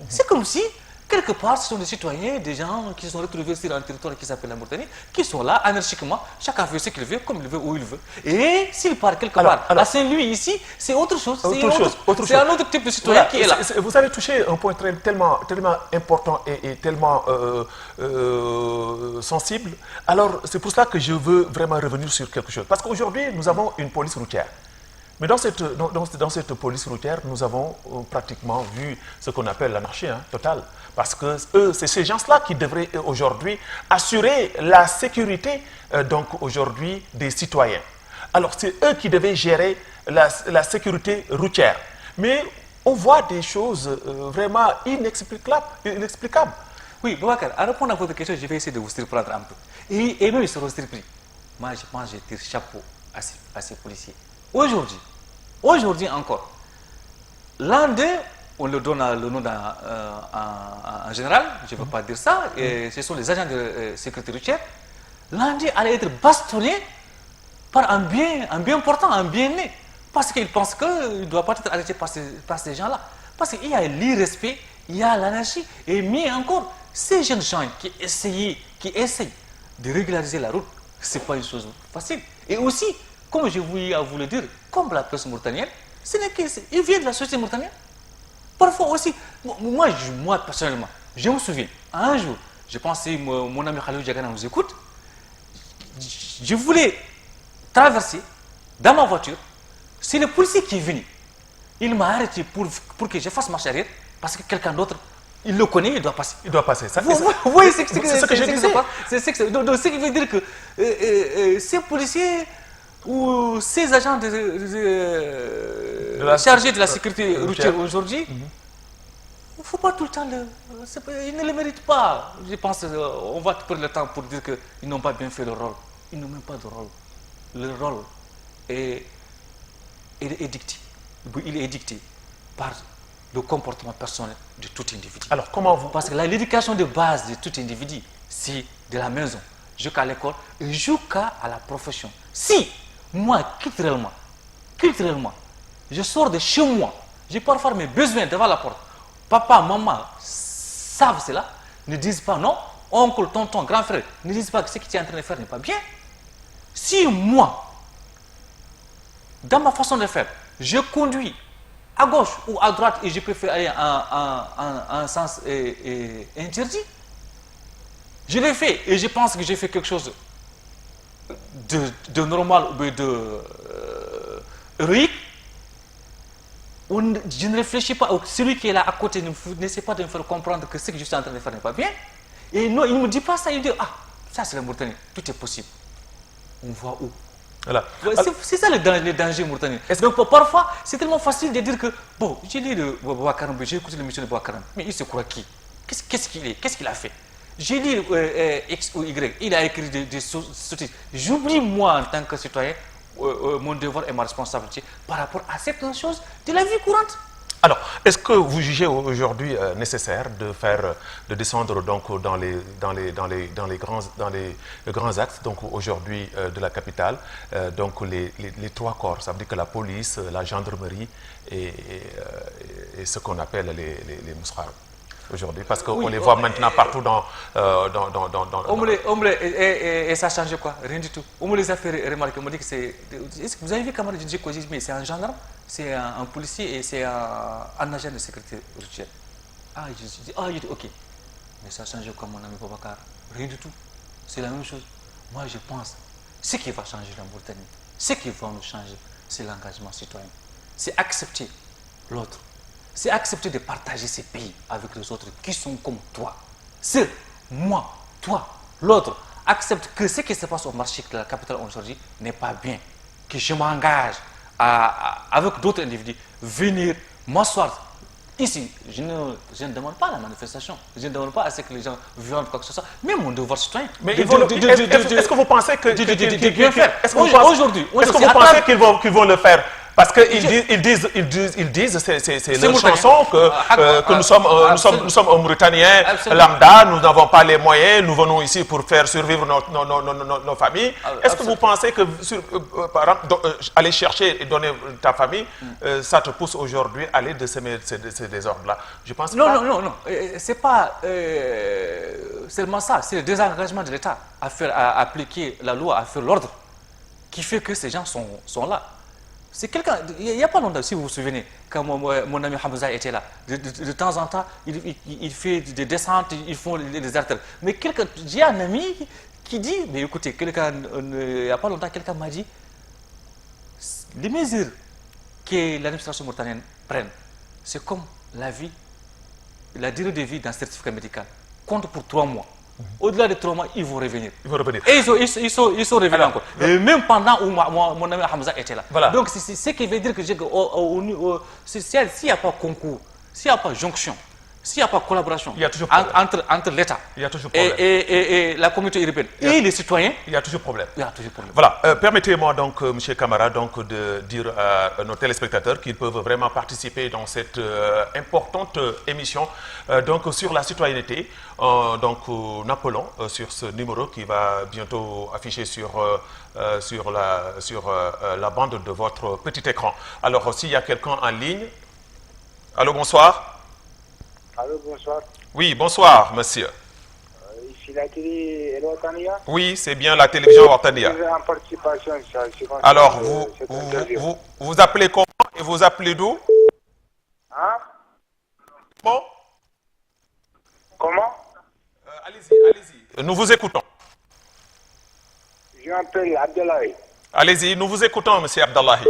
C'est comme si, quelque part, ce sont des citoyens, des gens qui se sont retrouvés sur un territoire qui s'appelle la Mauritanie, qui sont là, anarchiquement, chacun fait ce qu'il veut, comme il veut, où il veut. Et s'il part quelque part, à Saint-Louis, ici, c'est autre chose. C'est un autre type de citoyen qui est là. Vous avez touché un point tellement important et tellement sensible. Alors, c'est pour cela que je veux vraiment revenir sur quelque chose. Parce qu'aujourd'hui, nous avons une police routière. Mais dans cette police routière, nous avons pratiquement vu ce qu'on appelle l'anarchie totale. Parce que c'est ces gens-là qui devraient aujourd'hui assurer la sécurité aujourd'hui des citoyens. Alors c'est eux qui devaient gérer la sécurité routière. Mais on voit des choses vraiment inexplicables. Oui, Boubacar, à répondre à votre question, je vais essayer de vous surprendre un peu. Et même ils seront surpris. Moi, je pense que je tire chapeau à ces policiers. Aujourd'hui encore, l'un d'eux, on le donne le nom en général, je ne veux pas dire ça, et ce sont les agents de sécurité routière. L'un d'eux allait être bastonné par un bien important, un bien né, parce qu'il pense qu'il ne doit pas être arrêté par ces gens-là. Parce qu'il y a l'irrespect, il y a l'anarchie, et mieux encore, ces jeunes gens qui essayent de régulariser la route, ce n'est pas une chose facile. Et aussi, comme je voulais vous le dire, comme la presse mauritanienne, il vient de la société mauritanienne. Parfois aussi, moi personnellement, je me souviens, un jour, je pensais, mon ami Khalil Diagana nous écoute, je voulais traverser dans ma voiture, c'est le policier qui est venu. Il m'a arrêté pour que je fasse marche arrière, parce que quelqu'un d'autre, il le connaît, il doit passer. Il doit passer. Vous voyez ce que je disais. Donc, ce qui veut dire que ces policiers ou ces agents chargés de la sécurité routière aujourd'hui, il ne faut pas tout le temps ils ne le méritent pas. Je pense qu'on va prendre le temps pour dire qu'ils n'ont pas bien fait leur rôle. Ils n'ont même pas de rôle. Leur rôle est dicté. Il est dicté par le comportement personnel de tout individu. Alors, comment vous... Parce que l'éducation de base de tout individu, c'est de la maison jusqu'à l'école et jusqu'à la profession. Si moi, culturellement, je sors de chez moi, je pars faire mes besoins devant la porte, papa, maman savent cela, ne disent pas non, oncle, tonton, grand frère, ne disent pas que ce que tu es en train de faire n'est pas bien. Si moi, dans ma façon de faire, je conduis à gauche ou à droite et je préfère aller en sens interdit, je l'ai fait et je pense que j'ai fait quelque chose de normal ou de héroïque. Je ne réfléchis pas, celui qui est là à côté n'essaie pas de me faire comprendre que ce que je suis en train de faire n'est pas bien. Et non, il ne me dit pas ça, il dit ça c'est la Mauritanie, tout est possible. On voit où. Voilà. C'est ça le danger mauritanien. Donc parfois, c'est tellement facile de dire que, bon, j'ai lu de Bouakaram, j'ai écouté l'émission de Bouakaram, mais il se croit qui? Qu'est-ce qu'il est? Qu'est-ce qu'il a fait? J'ai lu X ou Y, il a écrit des sous-titres. J'oublie, moi, en tant que citoyen, mon devoir et ma responsabilité par rapport à certaines choses de la vie courante. Alors, est-ce que vous jugez aujourd'hui nécessaire de descendre donc dans les grands axes donc aujourd'hui de la capitale, donc les trois corps, ça veut dire que la police, la gendarmerie et ce qu'on appelle les moussards aujourd'hui, parce qu'on les voit maintenant partout et ça change quoi? Rien du tout. On me les a fait remarquer, on me dit que c'est... Est-ce que vous avez vu comment je dis que c'est un gendarme, c'est un policier et c'est un agent de sécurité routière. Ah, je dis, ok. Mais ça change quoi, mon ami Boubacar? Rien du tout. C'est la même chose. Moi, je pense, ce qui va changer la Mauritanie, ce qui va nous changer, c'est l'engagement citoyen. C'est accepter l'autre. C'est accepter de partager ces pays avec les autres qui sont comme toi. C'est moi, toi, l'autre. Accepte que ce qui se passe au marché de la capitale aujourd'hui n'est pas bien. Que je m'engage avec d'autres individus, venir m'asseoir. Ici, je ne demande pas la manifestation. Je ne demande pas à ce que les gens violent quoi que ce soit. Mais mon devoir citoyen. Mais est-ce que vous pensez que... Est-ce que vous pensez qu'ils vont le faire? Parce qu'ils disent, c'est leur chanson, que nous sommes Mauritaniens lambda, nous n'avons pas les moyens, nous venons ici pour faire survivre nos familles. Est-ce que vous pensez que, par exemple, aller chercher et donner ta famille, ça te pousse aujourd'hui à aller de ces désordres-là? Je pense non. C'est pas seulement ça, c'est le désengagement de l'État à appliquer la loi, à faire l'ordre, qui fait que ces gens sont là. C'est quelqu'un, il n'y a pas longtemps, si vous vous souvenez, quand mon ami Hamza était là, de temps en temps, il fait des descentes, ils font des artères. Mais j'ai un ami qui dit, mais écoutez, il n'y a pas longtemps, quelqu'un m'a dit, les mesures que l'administration mauritanienne prenne, c'est comme la durée de vie d'un certificat médical, compte pour 3 mois. Au-delà de 3 mois, ils vont revenir. Et ils sont revenus encore. Et même pendant où mon ami Hamza était là. Voilà. Donc, c'est ce qui veut dire que s'il n'y a pas concours, s'il n'y a pas jonction, s'il n'y a pas collaboration entre l'État et la communauté urbaine et les citoyens, il y a toujours problème. Il y a toujours problème. Voilà. Permettez-moi donc, M. Camara, donc, de dire à nos téléspectateurs qu'ils peuvent vraiment participer dans cette importante émission donc, sur la citoyenneté. Donc, nous appelons sur ce numéro qui va bientôt afficher sur la bande de votre petit écran. Alors, s'il y a quelqu'un en ligne... Allô, bonsoir. Allô, bonsoir. Oui, bonsoir, monsieur. Ici la télé El Ouattania. Oui, c'est bien la télévision Ouattania. En participation, alors, vous appelez comment et vous appelez d'où? Hein? Bon. Comment? Allez-y. Nous vous écoutons. Je m'appelle Abdallahi. Allez-y, nous vous écoutons, monsieur Abdallahi.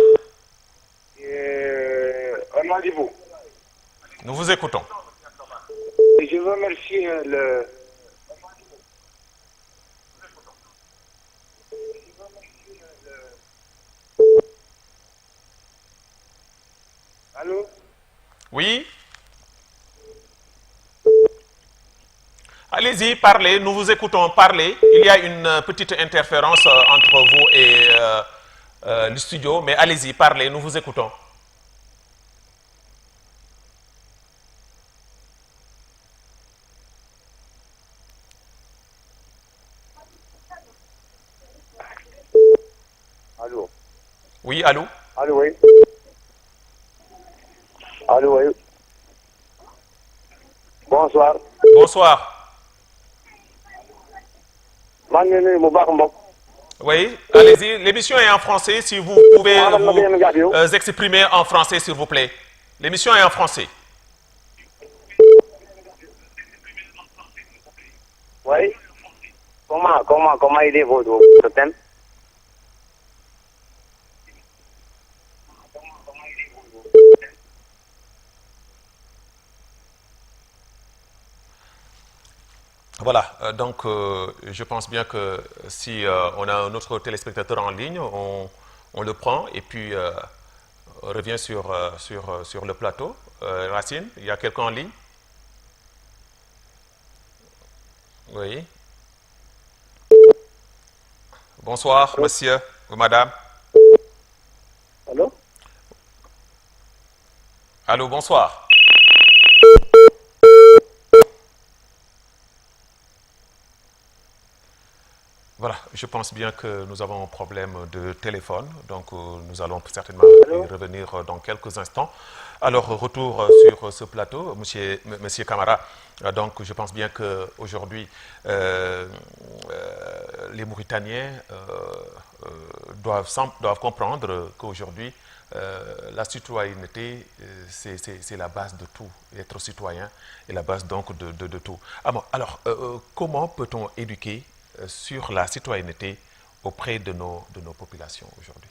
On m'a dit vous. Nous vous écoutons. Et je veux remercier le... Allô? Oui? Allez-y, parlez, nous vous écoutons, parlez. Il y a une petite interférence entre vous et le studio, mais allez-y, parlez, nous vous écoutons. Allô? Oui, allô? Allô, oui. Allô, oui. Bonsoir. Bonsoir. Oui, allez-y. L'émission est en français. Si vous pouvez vous exprimer en français, s'il vous plaît. L'émission est en français. Oui. Comment il est votre thème? Voilà, donc je pense bien que si on a un autre téléspectateur en ligne, on le prend et puis on revient sur le plateau. Racine, il y a quelqu'un en ligne? Oui. Bonsoir, monsieur ou madame. Allô? Allô, bonsoir. Voilà, je pense bien que nous avons un problème de téléphone, donc nous allons certainement y revenir dans quelques instants. Alors, retour sur ce plateau, monsieur Camara. Donc, je pense bien qu'aujourd'hui, les Mauritaniens doivent comprendre qu'aujourd'hui, la citoyenneté, c'est la base de tout. Être citoyen est la base donc de tout. Alors, comment peut-on éduquer sur la citoyenneté auprès de nos populations aujourd'hui?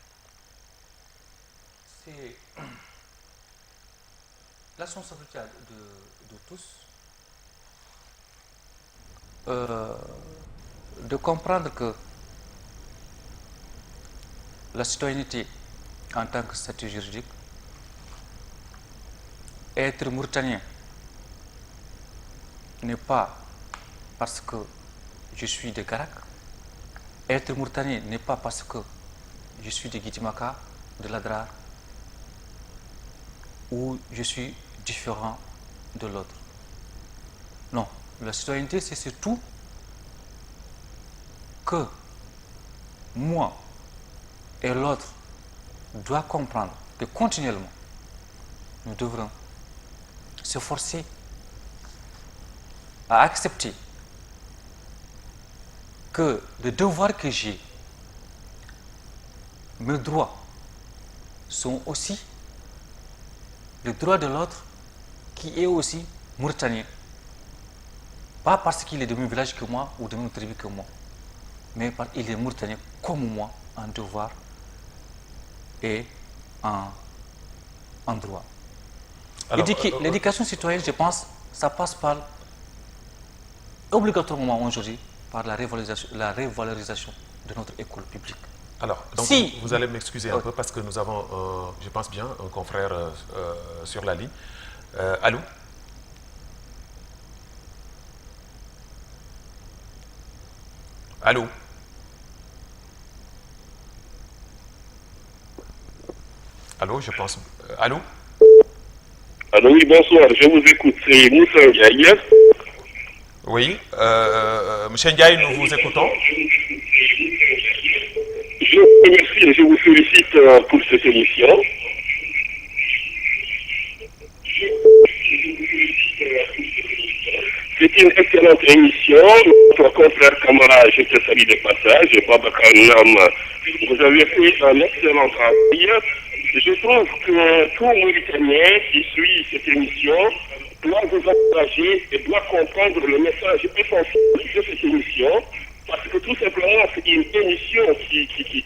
C'est la responsabilité de tous de comprendre que la citoyenneté en tant que statut juridique, être mauritanien n'est pas parce que je suis de Garak, être mauritanien n'est pas parce que je suis de Guidimaka, de Ladrar, ou je suis différent de l'autre. Non, la citoyenneté, c'est surtout que moi et l'autre doivent comprendre que continuellement, nous devrons s'efforcer à accepter que le devoir que j'ai, mes droits, sont aussi le droit de l'autre qui est aussi mauritanien. Pas parce qu'il est de même village que moi ou de même tribu que moi, mais parce qu'il est mauritanien comme moi en devoir et en droit. L'éducation citoyenne, je pense, ça passe par obligatoirement aujourd'hui par la revalorisation de notre école publique. Alors, donc vous allez m'excuser un peu parce que nous avons, je pense bien, un confrère sur la ligne. Allô? Allô? Allô, je pense. Allô? Allô, oui, bonsoir, je vous écoute. C'est Moussa Ndiaye. Oui, M. Ndiaye, nous vous écoutons. Je vous remercie et je vous félicite pour cette émission. C'est une excellente émission. Notre confrère Camara, je te salue de passage. Babacar Nam, vous avez fait un excellent travail. Je trouve que tout Mauritanien qui suit cette émission doit vous encourager et doit comprendre le message essentiel de cette émission, parce que tout simplement c'est une émission qui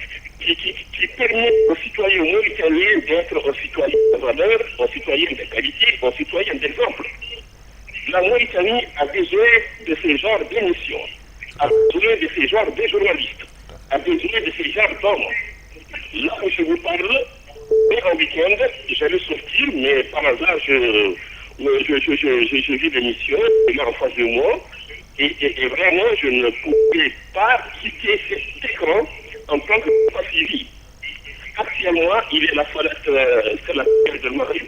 permet aux citoyens mauritaniens d'être un citoyen de valeur, un citoyen de qualité, un citoyen d'exemple. La Mauritanie a besoin de ce genre d'émissions, a besoin de ce genre de journalistes, a besoin de ce genre d'hommes. Là où je vous parle, et en week-end, j'allais sortir, mais par hasard, je vis l'émission, là en face de moi, et vraiment, je ne pouvais pas quitter cet écran en tant que passager. Actuellement, il est la salade de Marie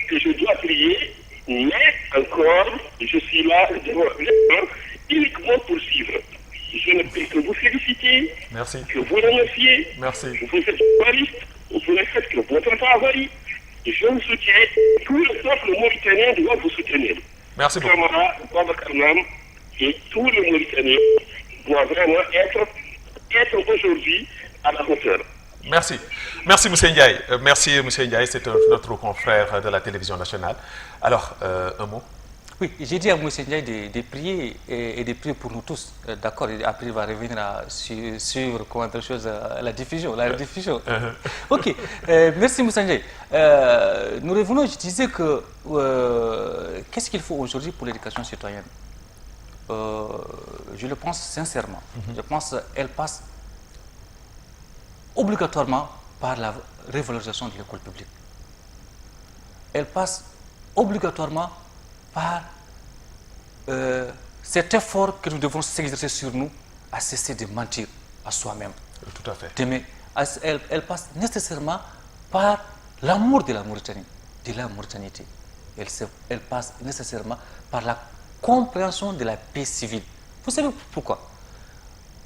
que je dois prier, mais encore, je suis là devant l'écran uniquement pour suivre. Je ne peux que vous féliciter, que vous remercier. Merci. Vous êtes journaliste, vous ne faites que votre travail. Je vous soutiens. Tout le peuple mauritanien doit vous soutenir. Merci beaucoup. Camara, Babacar Nam et tous les Mauritaniens doivent vraiment être aujourd'hui à la hauteur. Merci. Merci, M. Ndiaye. Merci, M. Ndiaye. C'est notre confrère de la télévision nationale. Alors, un mot? Oui, j'ai dit à M. Ndiaye de prier et de prier pour nous tous. D'accord, après il va revenir à suivre comment autre chose, la diffusion, la rediffusion. Ok, merci M. Ndiaye. Nous revenons, je disais que qu'est-ce qu'il faut aujourd'hui pour l'éducation citoyenne? Je le pense sincèrement. Je pense qu'elle passe obligatoirement par la revalorisation de l'école publique. Elle passe obligatoirement par cet effort que nous devons s'exercer sur nous à cesser de mentir à soi-même. Tout à fait. Elle passe nécessairement par l'amour de la Mauritanie. de la Mauritanité, elle passe nécessairement par la compréhension de la paix civile. Vous savez pourquoi?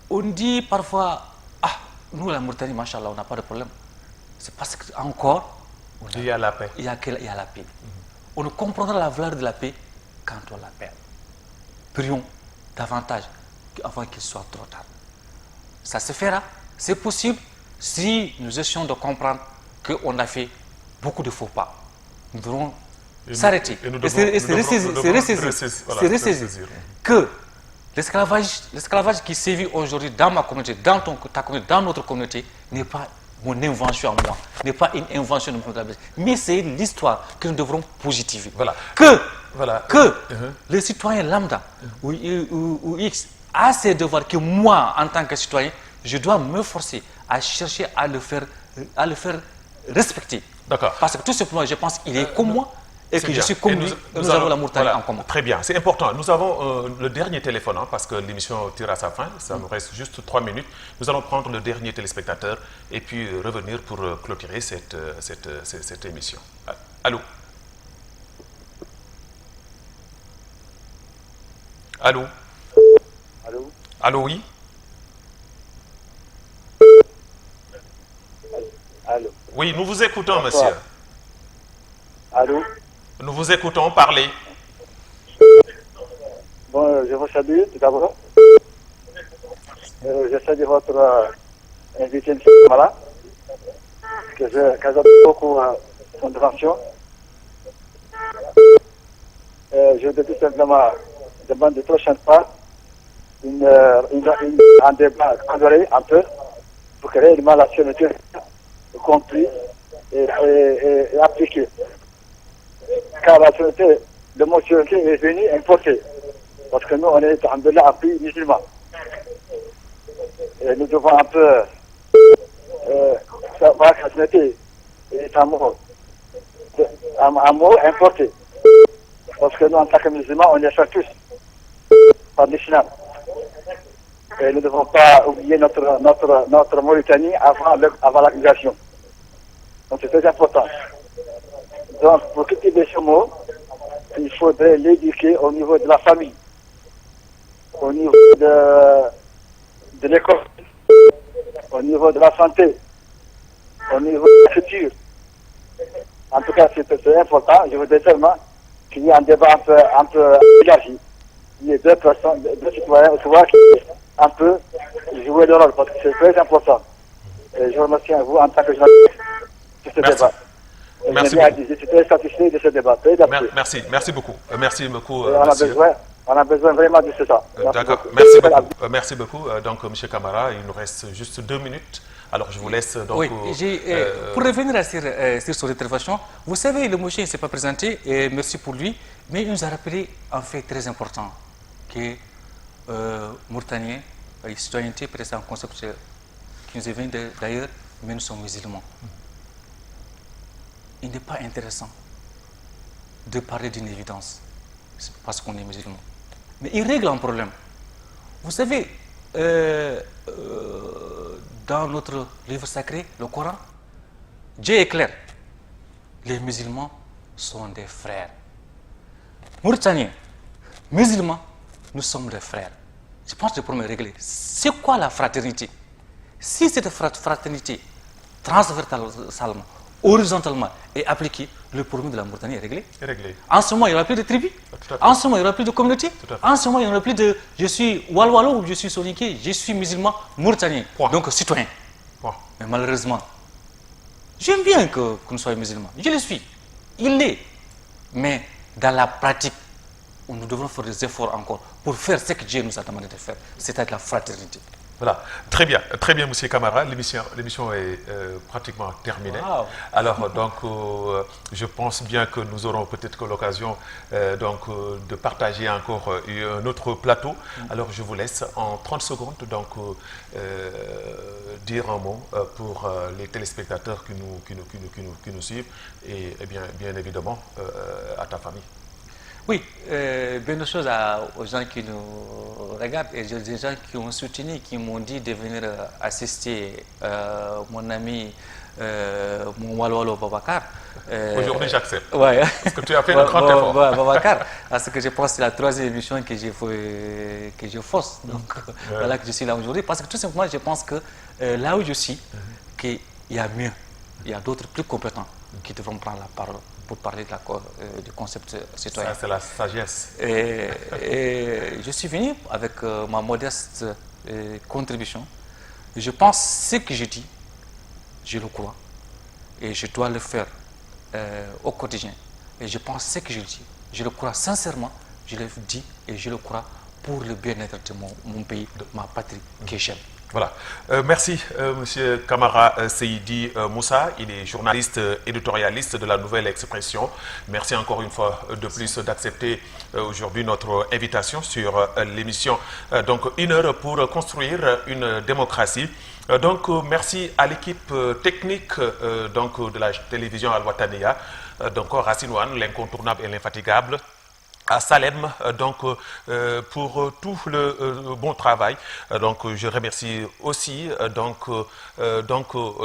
On dit parfois, ah, nous la Mauritanie, machallah, on n'a pas de problème. C'est parce qu'encore, il y a la paix. Il y a la paix. On ne comprendra la valeur de la paix quand on la perd. Prions davantage avant qu'il soit trop tard. Ça se fera, c'est possible si nous essayons de comprendre qu'on a fait beaucoup de faux pas. Nous devons s'arrêter et se ressaisir que l'esclavage qui sévit aujourd'hui dans ma communauté, dans ta communauté, dans notre communauté, n'est pas mon invention à moi, n'est pas une invention de Mohamed Abdelaziz, mais c'est l'histoire que nous devrons positiver. Voilà. Que le citoyen lambda ou X a ses devoirs que moi, en tant que citoyen, je dois me forcer à chercher à le faire respecter. D'accord. Parce que tout simplement, je pense qu'il est comme moi et que je suis comme lui. Nous avons la Mauritanie en commun. Très bien, c'est important. Nous avons le dernier téléphone, hein, parce que l'émission tire à sa fin. Ça nous reste juste 3 minutes. Nous allons prendre le dernier téléspectateur et puis revenir pour clôturer cette émission. Allô? Allô? Allô? Allô, oui? Allô? Oui, nous vous écoutons, monsieur. Allô? Nous vous écoutons, parler. Bon, je vous salue tout d'abord. Je salue votre invité, M. Kamara, que j'aime beaucoup son intervention. Je veux tout simplement demander de prochaine fois un débat cadré un peu pour que réellement la société compris et appliquée. Car la société, le mot société est venu importer. Parce que nous, on est en un pays musulman. Et nous devons un peu savoir que la société est un mot importé. Parce que nous, en tant que musulmans, on est fait tous par l'islam. Et nous ne devons pas oublier notre Mauritanie avant la migration. Donc c'est très important. Donc pour cultiver ce mot, il faudrait l'éduquer au niveau de la famille, au niveau de l'école, au niveau de la santé, au niveau de la culture. En tout cas, c'est important. Je voudrais seulement qu'il y ait un débat un peu élargi. Il y ait deux personnes, deux citoyens, qui un peu jouer le rôle, parce que c'est très important. Et je remercie à vous en tant que journaliste de ce débat. Merci. Je suis très satisfait de ce débat. Merci beaucoup. Merci beaucoup. On a besoin vraiment de ça. D'accord. Merci beaucoup. Donc, M. Kamara, il nous reste juste 2 minutes. Alors, je vous laisse. Donc, oui, pour revenir sur son intervention, vous savez, le monsieur ne s'est pas présenté, et merci pour lui, mais il nous a rappelé un fait très important, que Mauritanien, la citoyenneté, peut-être un concept qui nous est venu d'ailleurs, mais nous sommes musulmans. Il n'est pas intéressant de parler d'une évidence, parce qu'on est musulman. Mais il règle un problème. Vous savez, dans notre livre sacré, le Coran, Dieu est clair. Les musulmans sont des frères. Mauritaniens, musulmans, nous sommes des frères. Je pense que le problème est réglé. C'est quoi la fraternité? Si cette fraternité transversalement, horizontalement est appliquée, le problème de la Mauritanie est réglé. En ce moment, il n'y aura plus de tribus. En ce moment, il n'y aura plus de communauté. En ce moment, il n'y aura plus de je suis Walwalo ou je suis Soninké, je suis musulman mauritanien. Donc citoyen. Mais malheureusement, j'aime bien que nous soyons musulmans. Je le suis. Il l'est. Mais dans la pratique, nous devons faire des efforts encore pour faire ce que Dieu nous a demandé de faire, c'est-à-dire la fraternité. Voilà, très bien, M. Kamara. L'émission est pratiquement terminée. Wow. Alors, donc, je pense bien que nous aurons peut-être l'occasion de partager encore un autre plateau. Alors, je vous laisse en 30 secondes donc, dire un mot pour les téléspectateurs qui nous suivent et bien évidemment à ta famille. Oui, bien de choses aux gens qui nous regardent et des gens qui ont soutenu, qui m'ont dit de venir assister mon ami mon Walwalo Babacar. Aujourd'hui, j'accepte. Ouais. Parce que tu as fait un grand effort. Babacar, parce que je pense que c'est la 3e émission que je fausse. Donc, voilà que je suis là aujourd'hui. Parce que tout simplement, je pense que là où je suis, qu'il y a mieux. Il y a d'autres plus compétents qui devront prendre la parole pour parler du concept citoyen. Ça, c'est la sagesse. Et je suis venu avec ma modeste contribution. Je pense ce que je dis, je le crois. Et je dois le faire au quotidien. Et je pense ce que je dis, je le crois sincèrement, je le dis et je le crois pour le bien-être de mon pays, de ma patrie que j'aime. Voilà. Merci, Monsieur Kamara Seydi Moussa. Il est journaliste éditorialiste de la Nouvelle Expression. Merci encore une fois de plus d'accepter aujourd'hui notre invitation sur l'émission donc 1 heure pour construire une démocratie. Donc merci à l'équipe technique donc de la télévision Al-Wataniya, donc Racine Ouane, l'incontournable et l'infatigable, à Salem donc pour tout le bon travail. Donc je remercie aussi donc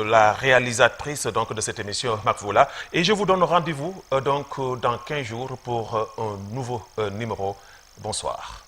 la réalisatrice donc de cette émission Makvoula, et je vous donne rendez-vous donc dans 15 jours pour un nouveau numéro. Bonsoir.